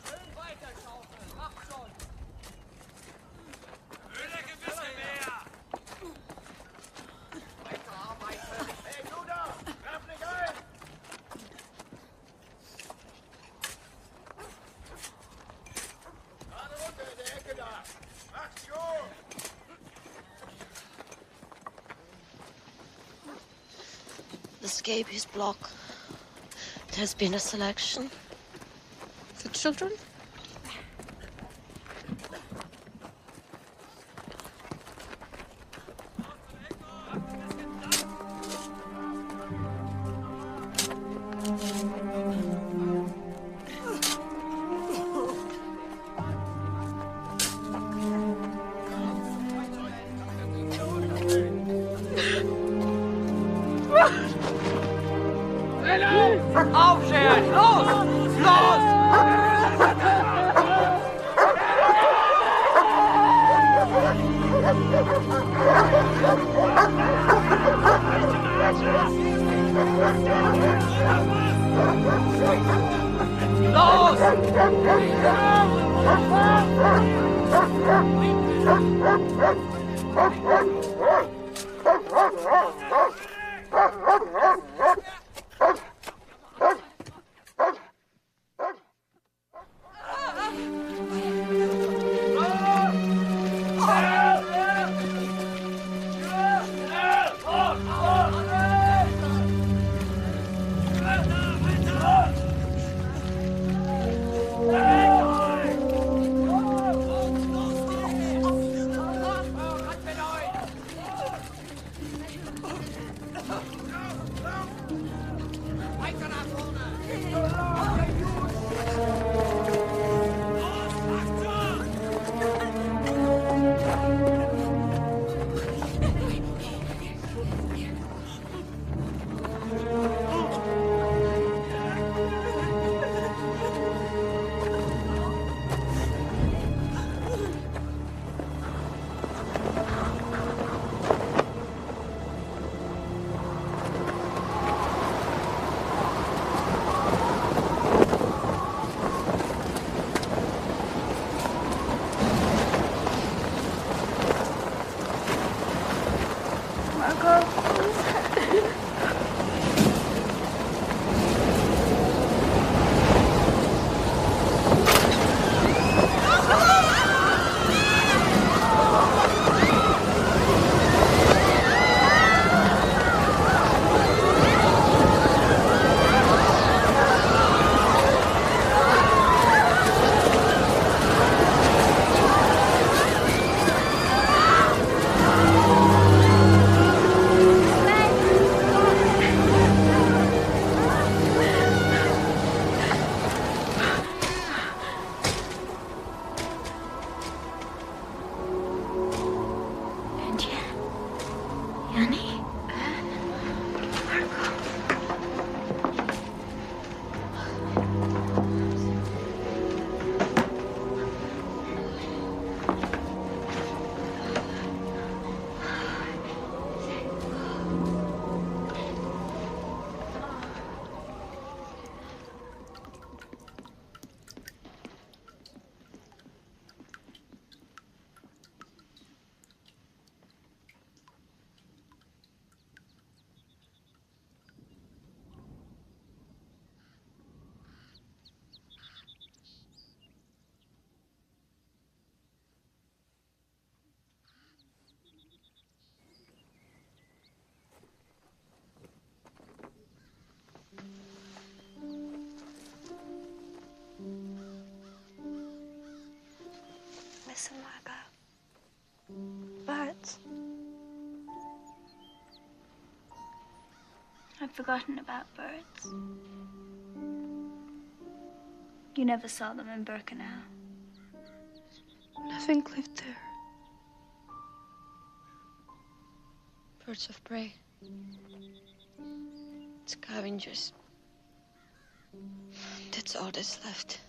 Schön weiter schaufeln. Macht schon. Höhle gewisse mehr. Weiterarbeiten. Hey, Toda, werf nicht ein. Gerade runter in der Ecke da. Macht schon. The scabies block. There's been a selection. The children? Aufstehen! Los! Los! Los! I've forgotten about birds. You never saw them in Birkenau. Nothing lived there. Birds of prey. Scavengers. That's all that's left.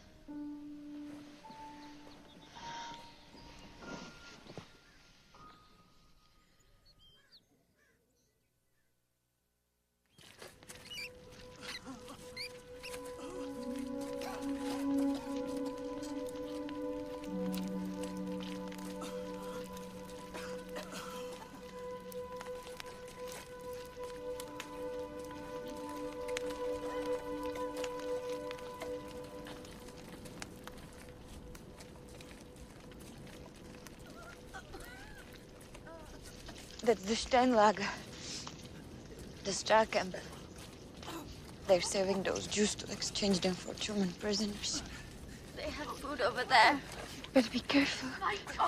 That's the Steinlager. The star camp. They're saving those Jews to exchange them for German prisoners. They have food over there. But be careful.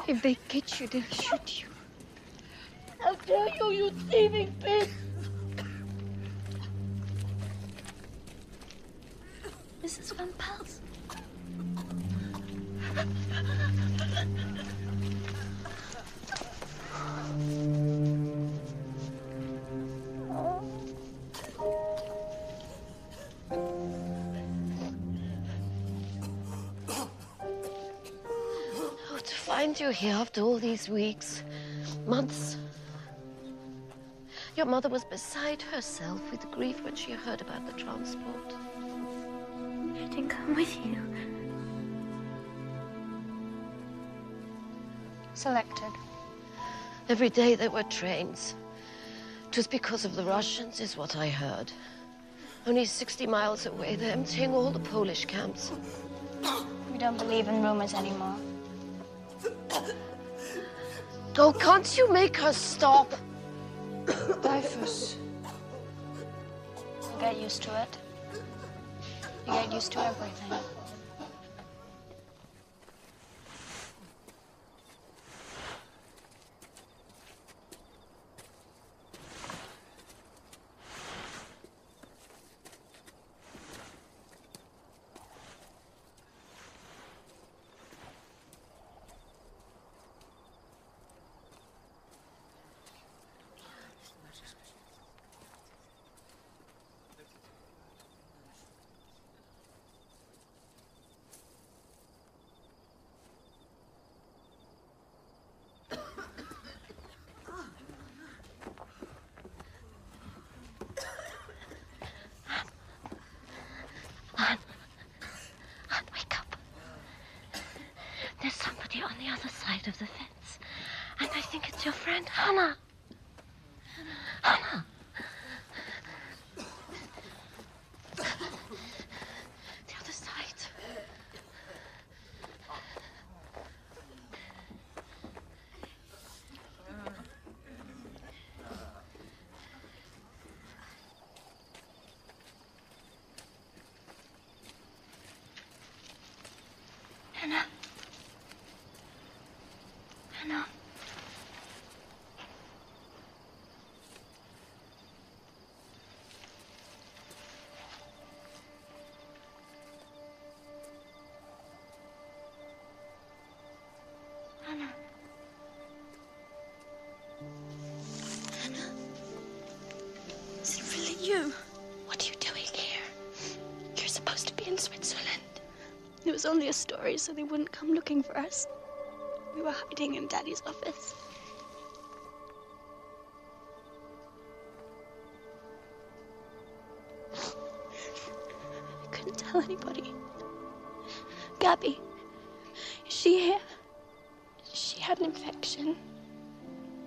If they catch you, they'll shoot you. How dare you, you thieving pig! Mrs. Van Pels. Find you here after all these weeks, months. Your mother was beside herself with grief when she heard about the transport. I didn't come with you. Selected. Every day there were trains. It was because of the Russians, is what I heard. Only 60 miles away, they're emptying all the Polish camps. We don't believe in rumors anymore. Oh, can't you make her stop? Typhus. You get used to it. You get used to everything. There's somebody on the other side of the fence. And I think it's your friend, Hannah. Hannah. The other side. Hannah. Hannah. Hannah. Hannah. Is it really you? What are you doing here? You're supposed to be in Switzerland. It was only a story, so they wouldn't come looking for us. We were hiding in Daddy's office. I couldn't tell anybody. Gabby, is she here? She had an infection,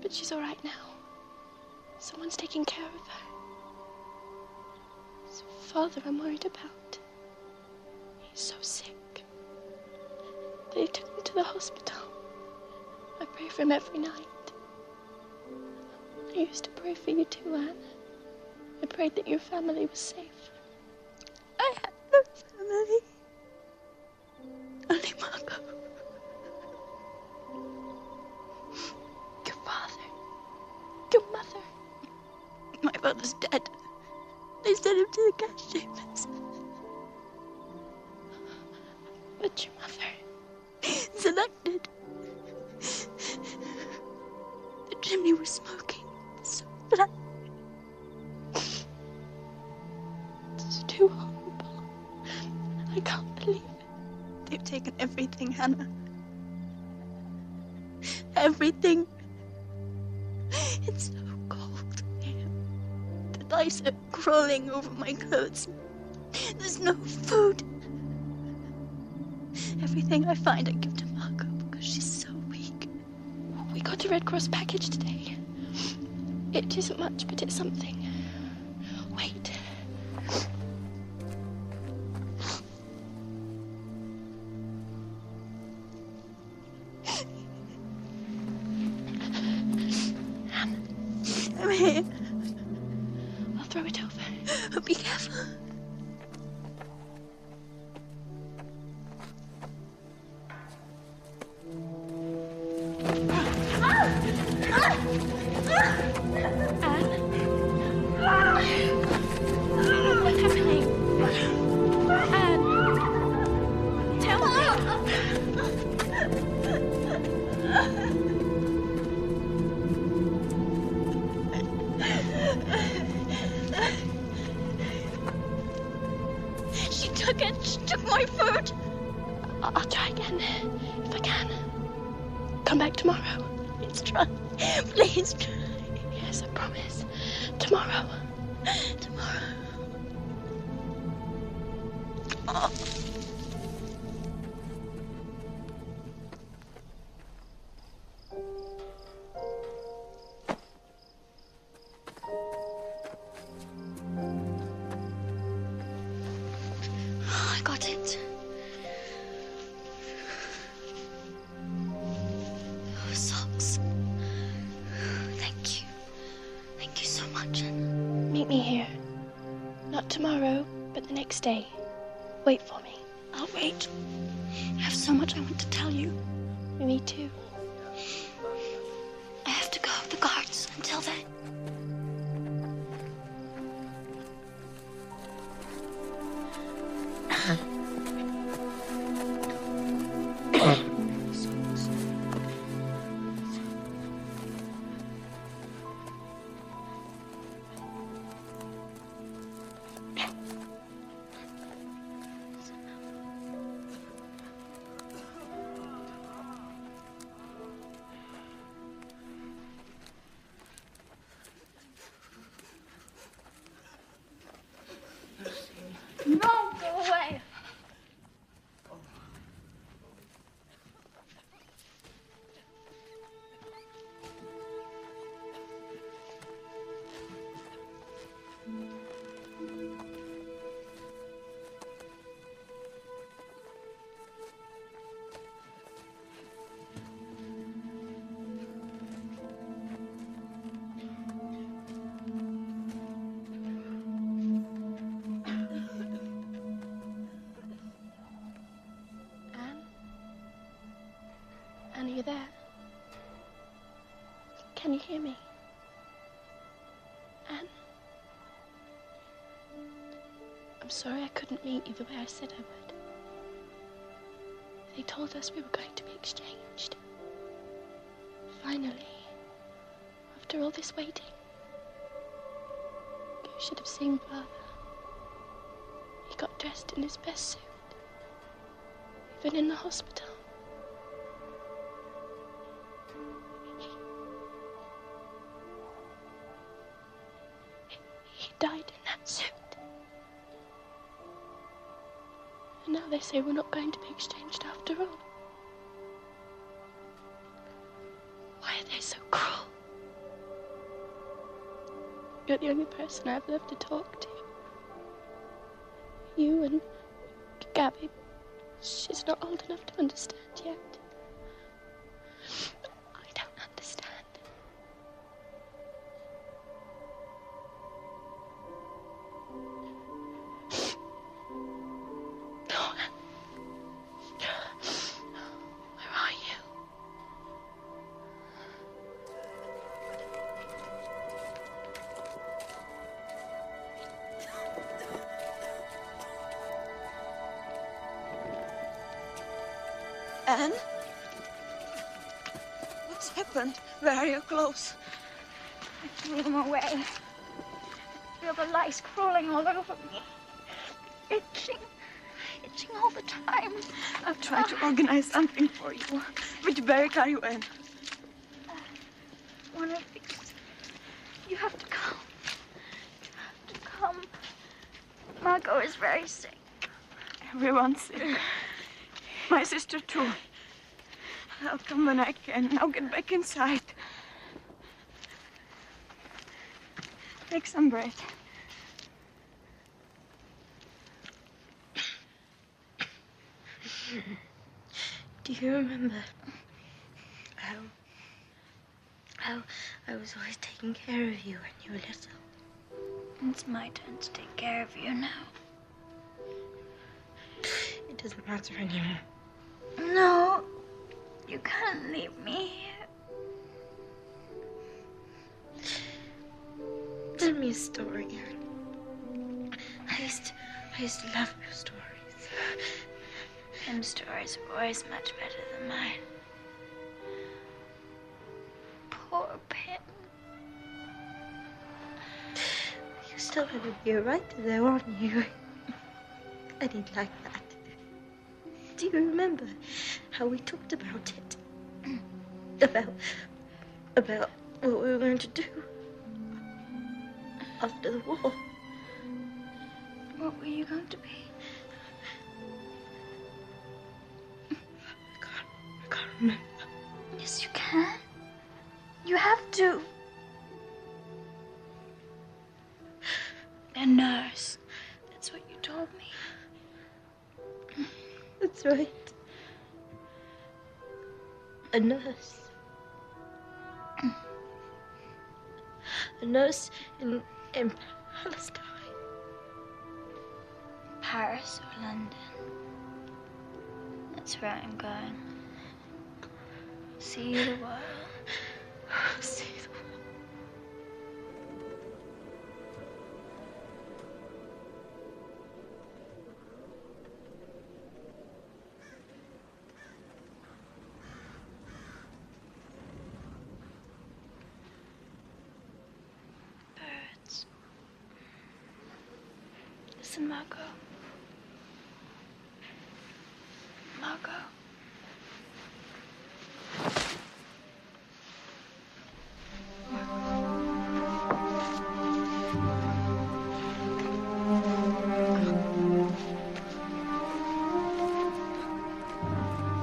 but she's all right now. Someone's taking care of her. It's Father I'm worried about. He's so sick. They took him to the hospital. I pray for him every night. I used to pray for you too, Anne. I prayed that your family was safe. I had no family. Only Margot. Your father. Your mother. My father's dead. send him to the gas chambers. But your mother selected. The chimney was smoking so black. It's too horrible. I can't believe it. They've taken everything, Hannah. Everything. It's so cold here. The lice are crawling over my clothes. There's no food. Everything I find I give to Margot because she's so weak. We got a Red Cross package today. It isn't much, but it's something. Wait. I'm here. I'll throw it over. Be careful. What's happening? Anne, tell She took it. She took my food. I'll try again, if I can. Come back tomorrow. Please try. Please try. Yes, I promise. Tomorrow. Tomorrow. Oh. I got it. Oh, socks. Thank you. Thank you so much. Meet me here. Not tomorrow, but the next day. Wait for me. I'll wait. I have so much I want to tell you. Me too. I have to go. The guards. Until then. No, go away. Anne, are you there? Can you hear me? Anne? I'm sorry I couldn't meet you the way I said I would. They told us we were going to be exchanged. Finally, after all this waiting. You should have seen Father. He got dressed in his best suit. Even in the hospital. He died in that suit. And now they say we're not going to be exchanged after all. Why are they so cruel? You're the only person I've left to talk to. You and Gabby. She's not old enough to understand yet. I don't understand. Where are you? Anne? What's happened? Where are your clothes? I threw them away. I feel the lice crawling all over me. Itching all the time. I'll try to organize something for you. Which barrack are you in? One of these. You have to come. You have to come. Margot is very sick. Everyone's sick. My sister, too. I'll come when I can. Now get back inside. Take some bread. Do you remember how I was always taking care of you when you were little? It's my turn to take care of you now. It doesn't matter anymore. No, you can't leave me here. Tell me a story. I used to love your stories. Hymn stories are always much better than mine. Poor Pim. You're still going to be a writer though, aren't you? I didn't like that. Do you remember how we talked about it? About what we were going to do after the war. What were you going to be? I can't remember. Yes, you can. You have to. A nurse. That's what you told me. That's right. A nurse. A nurse in Palestine. Paris or London. That's where I'm going. See the world. See the world. Birds. Listen, Margot. Margot.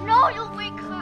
No, you'll wake her.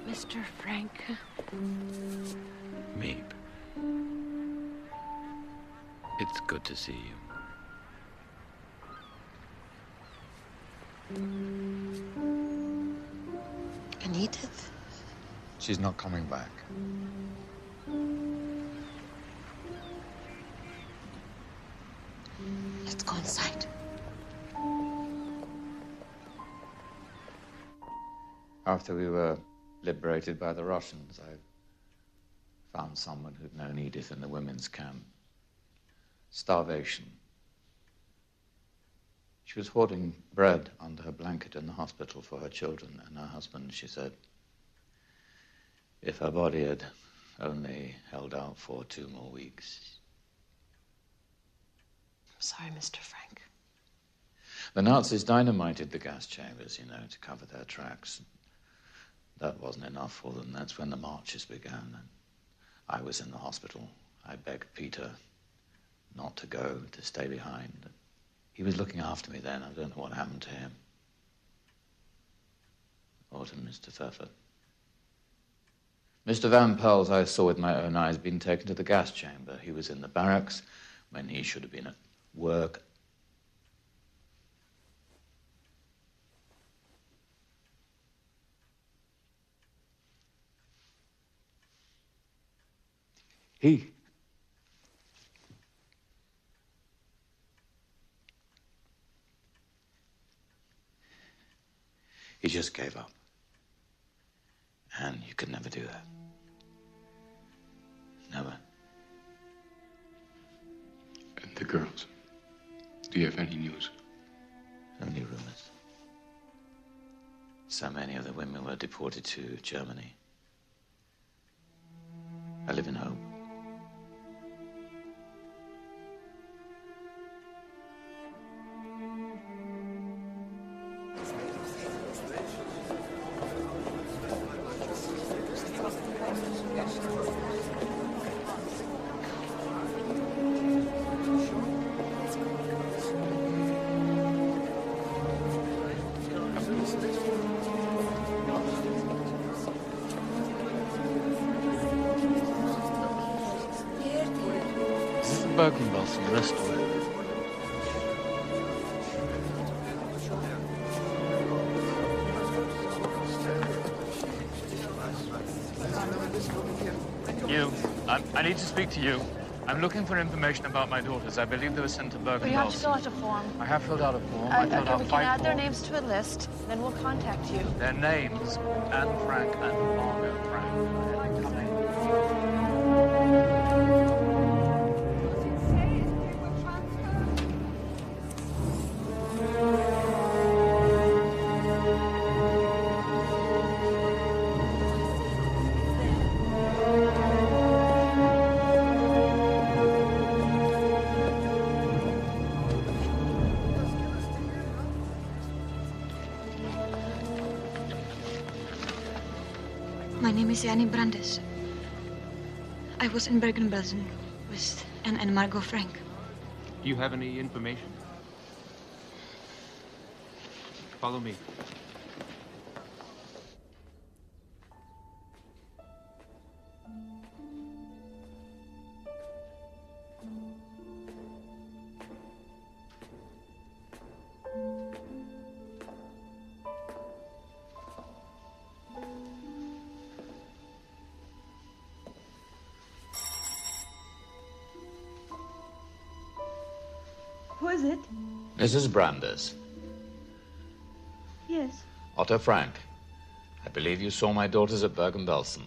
Mr. Frank. Meep. It's good to see you. And Edith? She's not coming back. Let's go inside. After we were liberated by the Russians, I found someone who'd known Edith in the women's camp. Starvation. She was hoarding bread under her blanket in the hospital for her children and her husband, she said. If her body had only held out for 2 more weeks. I'm sorry, Mr. Frank. The Nazis dynamited the gas chambers, to cover their tracks. That wasn't enough for them. That's when the marches began. And I was in the hospital. I begged Peter not to go, to stay behind. He was looking after me then. I don't know what happened to him. Or to Mr. Pfeffer. Mr. Van Pels, I saw with my own eyes, been taken to the gas chamber. He was in the barracks when he should have been at work. He just gave up. And you could never do that. Never. And the girls? Do you have any news? Only rumors. So many of the women were deported to Germany. I live in hope. Bergen-Belsen restaurant. You, I need to speak to you. I'm looking for information about my daughters. I believe they were sent to Bergen-Belsen. You have to fill out a form. I have filled out a form. I filled out we 5 can add their forms. names to a list, then we'll contact you. Their names, Anne Frank and Margot Frank. My name is Annie Brandes. I was in Bergen-Belsen with Anne and Margot Frank. Do you have any information? Follow me. Who is it? Mrs. Brandes. Yes. Otto Frank. I believe you saw my daughters at Bergen-Belsen.